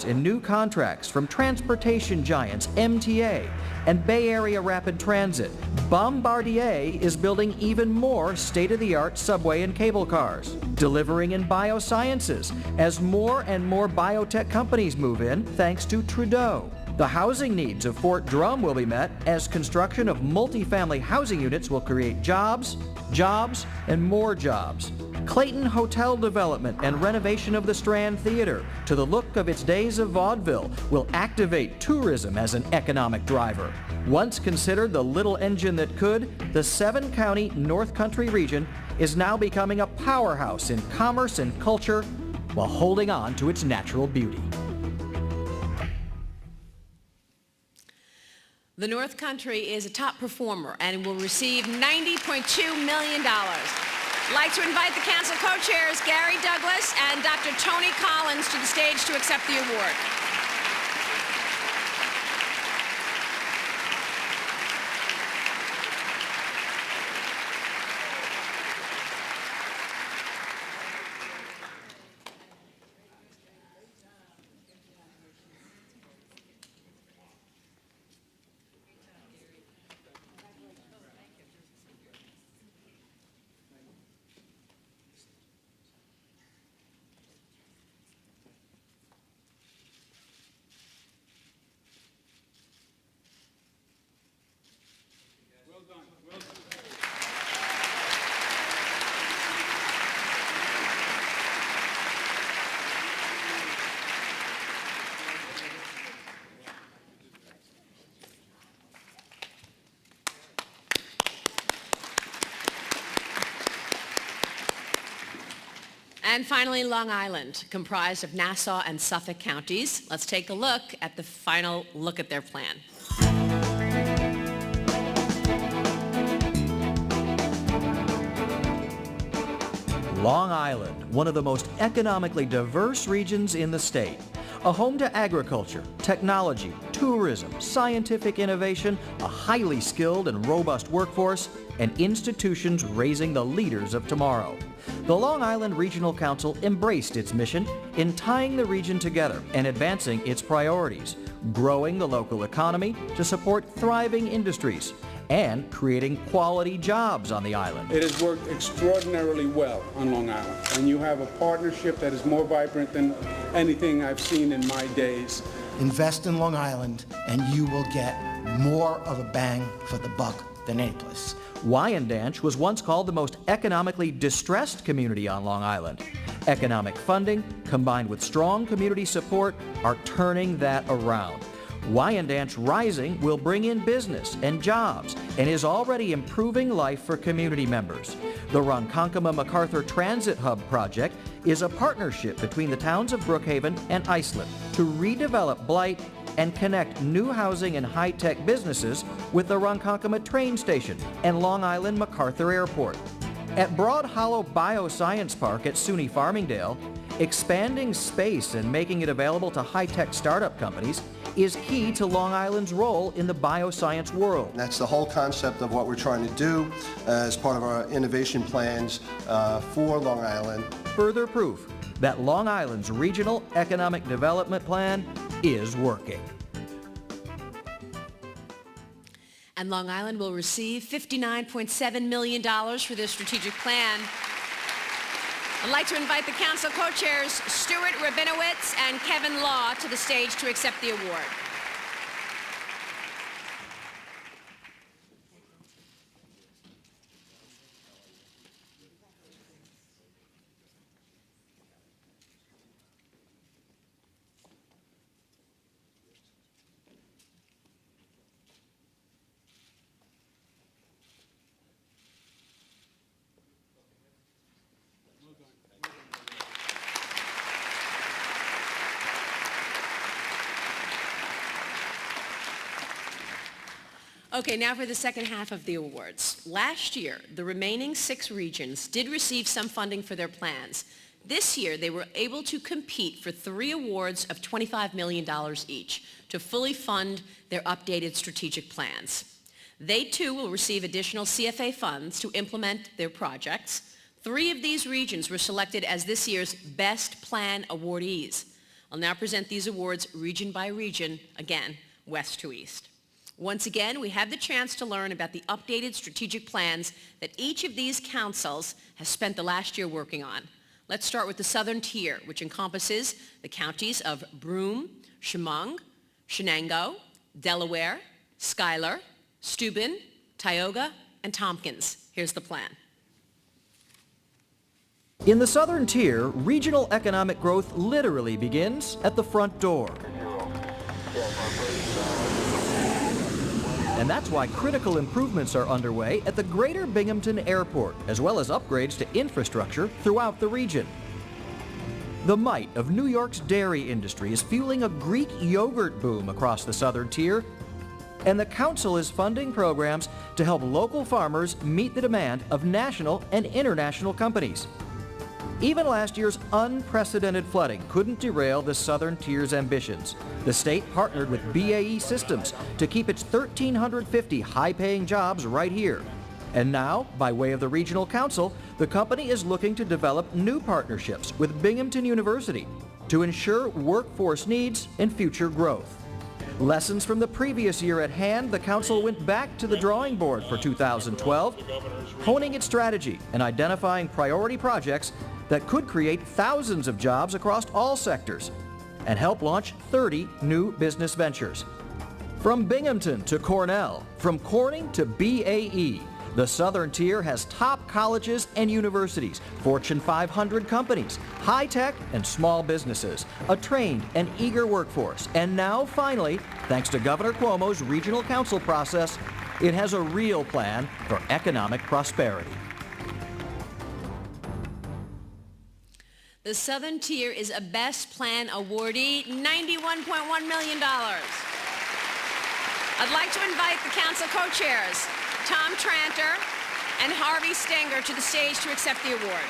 in new contracts from transportation giants MTA and Bay Area Rapid Transit. Bombardier is building even more state-of-the-art subway and cable cars, delivering in biosciences as more and more biotech companies move in thanks to Trudeau. The housing needs of Fort Drum will be met as construction of multifamily housing units will create jobs, jobs, and more jobs. Clayton Hotel development and renovation of the Strand Theater to the look of its days of vaudeville will activate tourism as an economic driver. Once considered the little engine that could, the 7-county North Country region is now becoming a powerhouse in commerce and culture while holding on to its natural beauty. The North Country is a top performer and will receive $90.2 million. I'd like to invite the council co-chairs, Gary Douglas and Dr. Tony Collins, to the stage to accept the award. And finally, Long Island, comprised of Nassau and Suffolk counties. Let's take a look at the final look at their plan. Long Island, one of the most economically diverse regions in the state. A home to agriculture, technology, tourism, scientific innovation, a highly skilled and robust workforce, and institutions raising the leaders of tomorrow. The Long Island Regional Council embraced its mission in tying the region together and advancing its priorities, growing the local economy to support thriving industries, and creating quality jobs on the island. It has worked extraordinarily well on Long Island, and you have a partnership that is more vibrant than anything I've seen in my days. Invest in Long Island, and you will get more of a bang for the buck than any place. Wyandanch was once called the most economically distressed community on Long Island. Economic funding, combined with strong community support, are turning that around. Wyandanch Rising will bring in business and jobs and is already improving life for community members. The Ronkonkoma Macarthur Transit Hub project is a partnership between the towns of Brookhaven and Islip to redevelop Blight and connect new housing and high-tech businesses with the Ronkonkoma train station and Long Island MacArthur Airport. At Broad Hollow Bioscience Park at SUNY Farmingdale, expanding space and making it available to high-tech startup companies is key to Long Island's role in the bioscience world. That's the whole concept of what we're trying to do as part of our innovation plans for Long Island. Further proof that Long Island's Regional Economic Development Plan is working. And Long Island will receive $59.7 million for their strategic plan. I'd like to invite the council co-chairs Stuart Rabinowitz and Kevin Law to the stage to accept the award. Okay, now for the second half of the awards. Last year, the remaining 6 regions did receive some funding for their plans. This year, they were able to compete for 3 awards of $25 million each to fully fund their updated strategic plans. They too will receive additional CFA funds to implement their projects. 3 of these regions were selected as this year's Best Plan awardees. I'll now present these awards region by region, again, west to east. Once again, we have the chance to learn about the updated strategic plans that each of these councils has spent the last year working on. Let's start with the southern tier, which encompasses the counties of Broome, Chemung, Shenango, Delaware, Schuyler, Steuben, Tioga, and Tompkins. Here's the plan. In the southern tier, regional economic growth literally begins at the front door. And that's why critical improvements are underway at the Greater Binghamton Airport, as well as upgrades to infrastructure throughout the region. The might of New York's dairy industry is fueling a Greek yogurt boom across the southern tier, and the council is funding programs to help local farmers meet the demand of national and international companies. Even last year's unprecedented flooding couldn't derail the southern tier's ambitions. The state partnered with BAE Systems to keep its 1,350 high-paying jobs right here. And now, by way of the regional council, the company is looking to develop new partnerships with Binghamton University to ensure workforce needs and future growth. Lessons from the previous year at hand, the council went back to the drawing board for 2012, honing its strategy and identifying priority projects that could create thousands of jobs across all sectors and help launch 30 new business ventures. From Binghamton to Cornell, from Corning to BAE, the southern tier has top colleges and universities, Fortune 500 companies, high-tech and small businesses, a trained and eager workforce, and now finally, thanks to Governor Cuomo's regional council process, it has a real plan for economic prosperity. The Southern Tier is a Best Plan awardee, $91.1 million. I'd like to invite the council co-chairs, Tom Tranter and Harvey Stenger, to the stage to accept the award.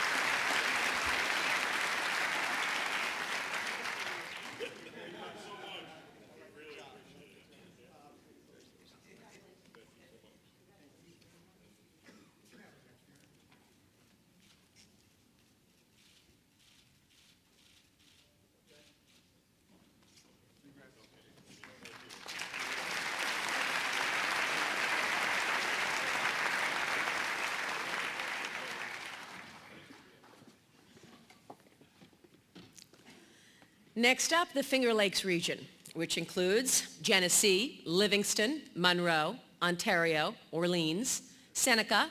Next up, the Finger Lakes region, which includes Genesee, Livingston, Monroe, Ontario, Orleans, Seneca,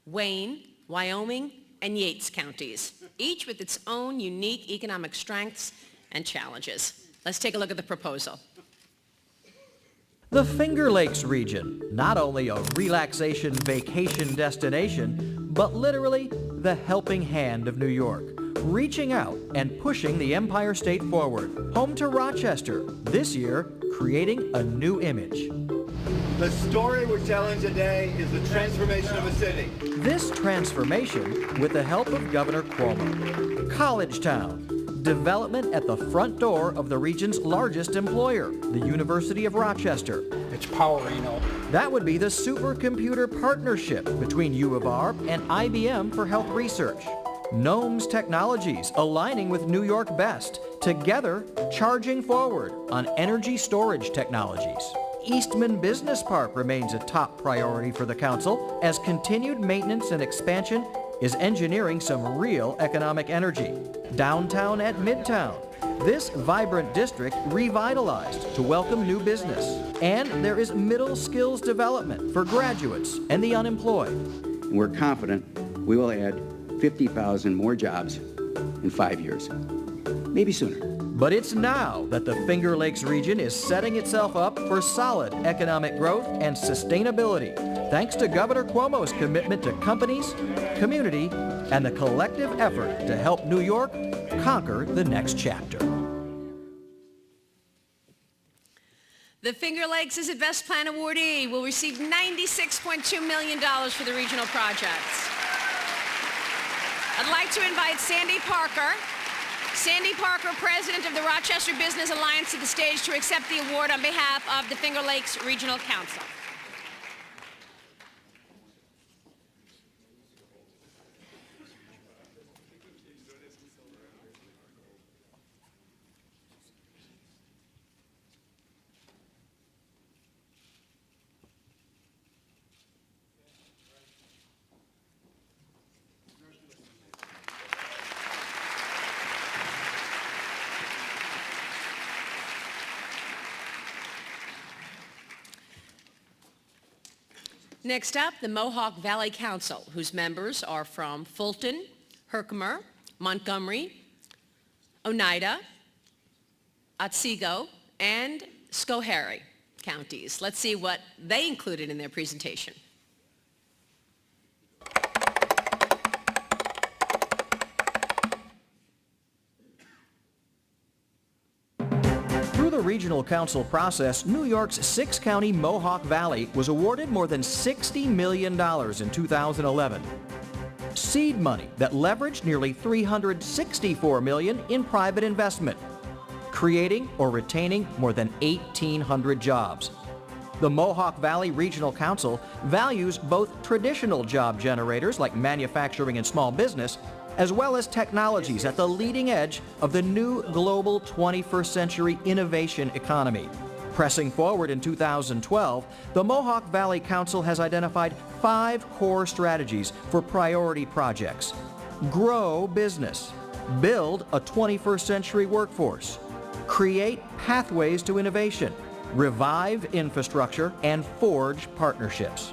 Wayne, Wyoming, and Yates counties, each with its own unique economic strengths and challenges. Let's take a look at the proposal. The Finger Lakes region, not only a relaxation vacation destination, but literally the helping hand of New York, reaching out and pushing the Empire State forward. Home to Rochester, this year creating a new image. The story we're telling today is the transformation of a city. This transformation with the help of Governor Cuomo. College Town, development at the front door of the region's largest employer, the University of Rochester. It's power, you know. That would be the supercomputer partnership between U of R and IBM for health research. Gnome's Technologies aligning with New York Best, together charging forward on energy storage technologies. Eastman Business Park remains a top priority for the council as continued maintenance and expansion is engineering some real economic energy. Downtown at Midtown, this vibrant district revitalized to welcome new business. And there is middle skills development for graduates and the unemployed. We're confident we will add 50,000 more jobs in 5 years, maybe sooner. But it's now that the Finger Lakes region is setting itself up for solid economic growth and sustainability, thanks to Governor Cuomo's commitment to companies, community, and the collective effort to help New York conquer the next chapter. The Finger Lakes is a Best Plan awardee, will receive $96.2 million for the regional projects. I'd like to invite Sandy Parker, President of the Rochester Business Alliance, to the stage to accept the award on behalf of the Finger Lakes Regional Council. Next up, the Mohawk Valley Council, whose members are from Fulton, Herkimer, Montgomery, Oneida, Otsego, and Schoharie counties. Let's see what they included in their presentation. Through the regional council process, New York's 6-county Mohawk Valley was awarded more than $60 million in 2011. Seed money that leveraged nearly $364 million in private investment, creating or retaining more than 1,800 jobs. The Mohawk Valley Regional Council values both traditional job generators like manufacturing and small business, as well as technologies at the leading edge of the new global 21st century innovation economy. Pressing forward in 2012, the Mohawk Valley Council has identified 5 core strategies for priority projects. Grow business, build a 21st century workforce, create pathways to innovation, revive infrastructure, and forge partnerships.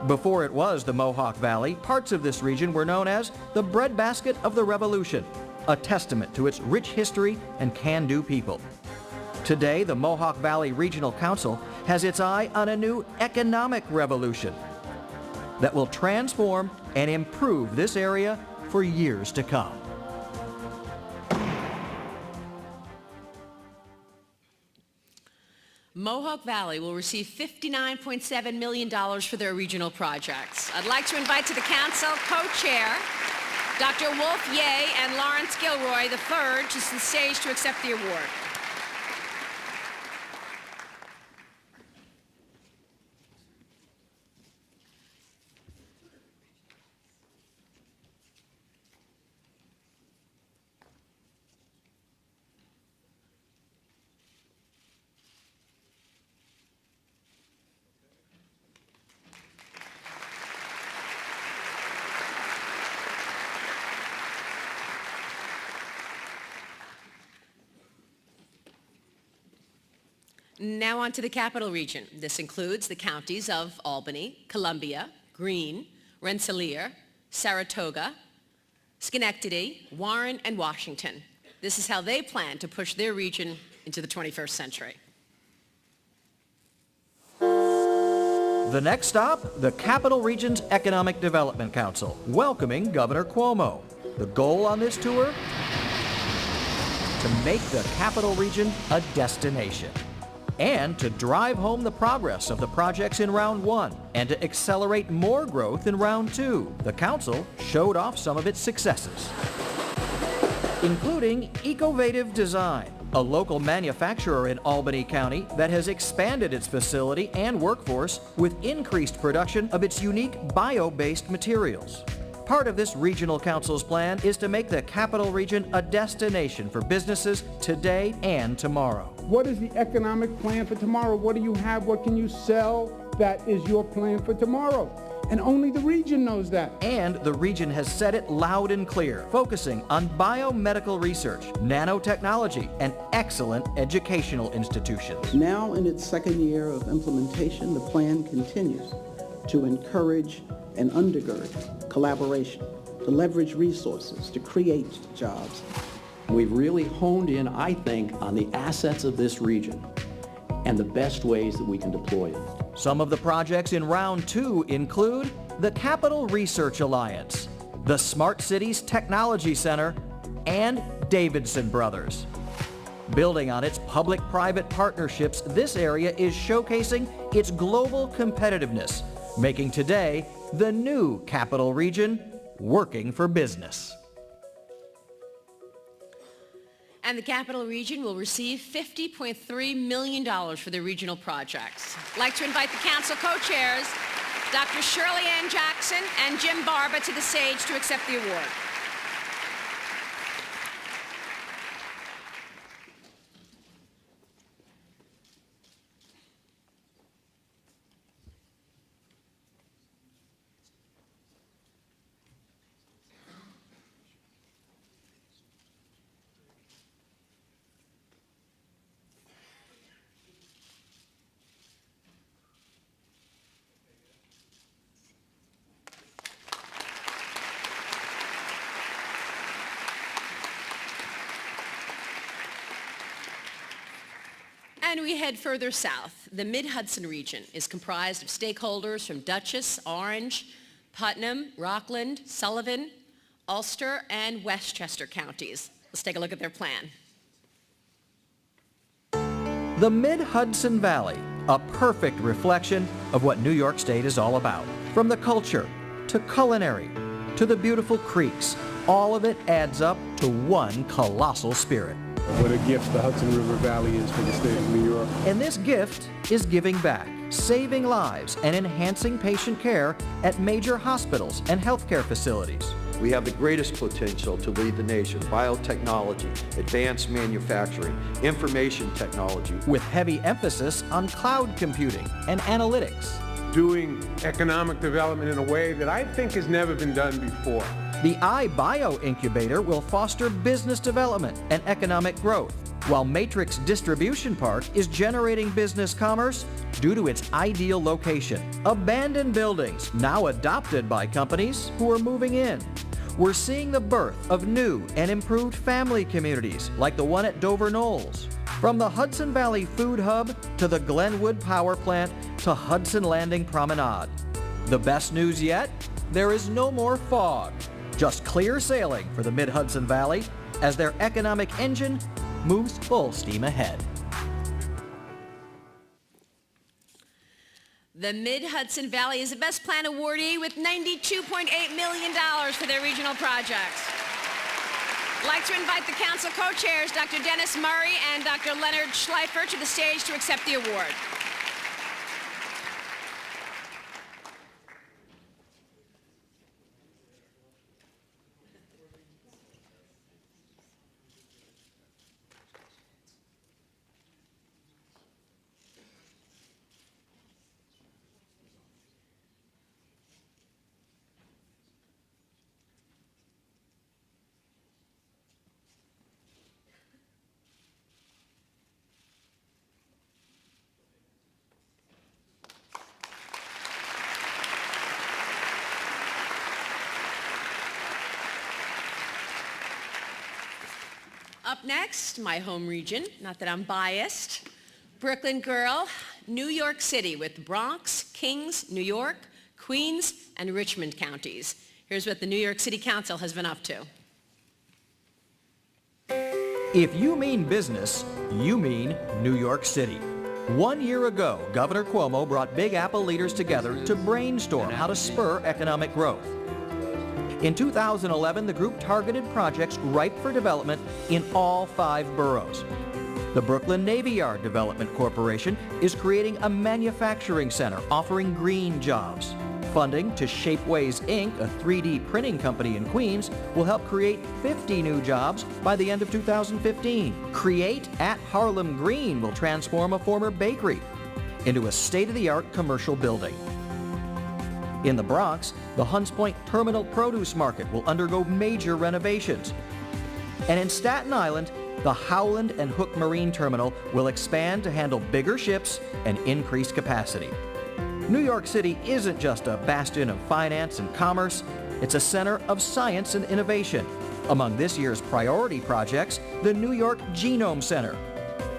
Before it was the Mohawk Valley, parts of this region were known as the breadbasket of the Revolution, a testament to its rich history and can-do people. Today, the Mohawk Valley Regional Council has its eye on a new economic revolution that will transform and improve this area for years to come. Mohawk Valley will receive $59.7 million for their regional projects. I'd like to invite to the council co-chair Dr. Wolf Ye and Lawrence Gilroy III to the stage to accept the award. Now on to the Capital Region. This includes the counties of Albany, Columbia, Greene, Rensselaer, Saratoga, Schenectady, Warren, and Washington. This is how they plan to push their region into the 21st century. The next stop, the Capital Region's Economic Development Council, welcoming Governor Cuomo. The goal on this tour? To make the Capital Region a destination, and to drive home the progress of the projects in Round 1, and to accelerate more growth in Round 2. The council showed off some of its successes, including Ecovative Design, a local manufacturer in Albany County that has expanded its facility and workforce with increased production of its unique bio-based materials. Part of this regional council's plan is to make the Capital Region a destination for businesses today and tomorrow. What is the economic plan for tomorrow? What do you have? What can you sell? That is your plan for tomorrow. And only the region knows that. And the region has said it loud and clear, focusing on biomedical research, nanotechnology, and excellent educational institutions. Now in its second year of implementation, the plan continues to encourage and undergird collaboration, to leverage resources, to create jobs. We've really honed in, I think, on the assets of this region and the best ways that we can deploy them. Some of the projects in Round 2 include the Capital Research Alliance, the Smart Cities Technology Center, and Davidson Brothers. Building on its public-private partnerships, this area is showcasing its global competitiveness, making today the new Capital Region working for business. And the Capital Region will receive $50.3 million for their regional projects. I'd like to invite the council co-chairs, Dr. Shirley Ann Jackson and Jim Barba, to the stage to accept the award. And we head further south. The Mid-Hudson region is comprised of stakeholders from Dutchess, Orange, Putnam, Rockland, Sullivan, Ulster, and Westchester counties. Let's take a look at their plan. The Mid-Hudson Valley, a perfect reflection of what New York State is all about. From the culture, to culinary, to the beautiful creeks, all of it adds up to one colossal spirit. What a gift the Hudson River Valley is for the state of New York. And this gift is giving back, saving lives and enhancing patient care at major hospitals and healthcare facilities. We have the greatest potential to lead the nation. Biotechnology, advanced manufacturing, information technology. With heavy emphasis on cloud computing and analytics. Doing economic development in a way that I think has never been done before. The iBio Incubator will foster business development and economic growth, while Matrix Distribution Park is generating business commerce due to its ideal location. Abandoned buildings now adopted by companies who are moving in. We're seeing the birth of new and improved family communities like the one at Dover Knolls. From the Hudson Valley Food Hub to the Glenwood Power Plant to Hudson Landing Promenade. The best news yet? There is no more fog. Just clear sailing for the Mid-Hudson Valley as their economic engine moves full steam ahead. The Mid-Hudson Valley is the Best Plan awardee with $92.8 million for their regional projects. I'd like to invite the council co-chairs, Dr. Dennis Murray and Dr. Leonard Schleifer, to the stage to accept the award. Up next, my home region, not that I'm biased, Brooklyn girl, New York City with Bronx, Kings, New York, Queens, and Richmond counties. Here's what the New York City Council has been up to. If you mean business, you mean New York City. 1 year ago, Governor Cuomo brought Big Apple leaders together to brainstorm how to spur economic growth. In 2011, the group targeted projects ripe for development in all 5 boroughs. The Brooklyn Navy Yard Development Corporation is creating a manufacturing center offering green jobs. Funding to Shapeways Inc., a 3D printing company in Queens, will help create 50 new jobs by the end of 2015. Create at Harlem Green will transform a former bakery into a state-of-the-art commercial building. In the Bronx, the Hunts Point Terminal Produce Market will undergo major renovations. And in Staten Island, the Howland and Hook Marine Terminal will expand to handle bigger ships and increase capacity. New York City isn't just a bastion of finance and commerce, it's a center of science and innovation. Among this year's priority projects, the New York Genome Center,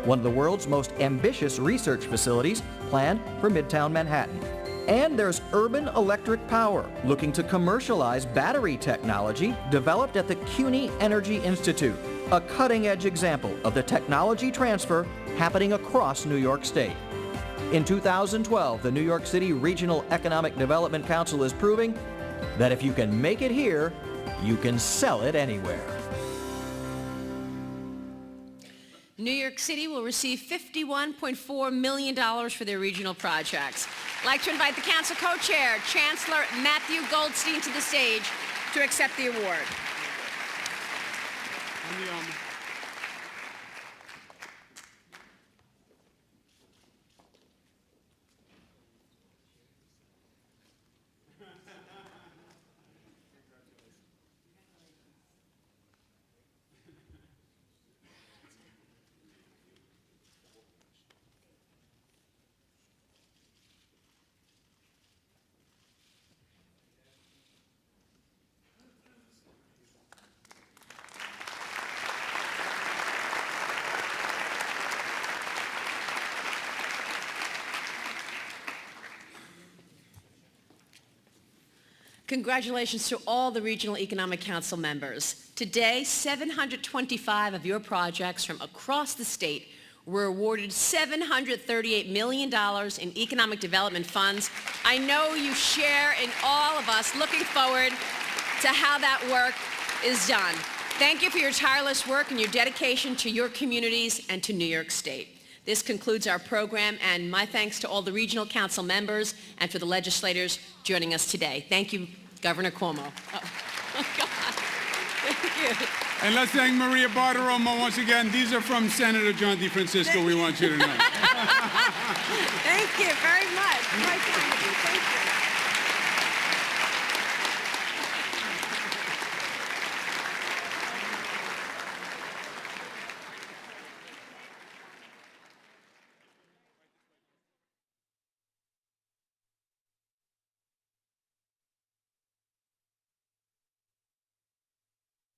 one of the world's most ambitious research facilities planned for Midtown Manhattan. And there's Urban Electric Power, looking to commercialize battery technology developed at the CUNY Energy Institute, a cutting-edge example of the technology transfer happening across New York State. In 2012, the New York City Regional Economic Development Council is proving that if you can make it here, you can sell it anywhere. New York City will receive $51.4 million for their regional projects. I'd like to invite the council co-chair, Chancellor Matthew Goldstein, to the stage to accept the award. Congratulations to all the Regional Economic Council members. Today, 725 of your projects from across the state were awarded $738 million in economic development funds. I know you share in all of us looking forward to how that work is done. Thank you for your tireless work and your dedication to your communities and to New York State. This concludes our program, and my thanks to all the Regional Council members and for the legislators joining us today. Thank you, Governor Cuomo. Oh God. Thank you. And let's thank Maria Bartiromo once again. These are from Senator John DeFrancisco, we want you to know. Thank you very much. Quite kind of you. Thank you.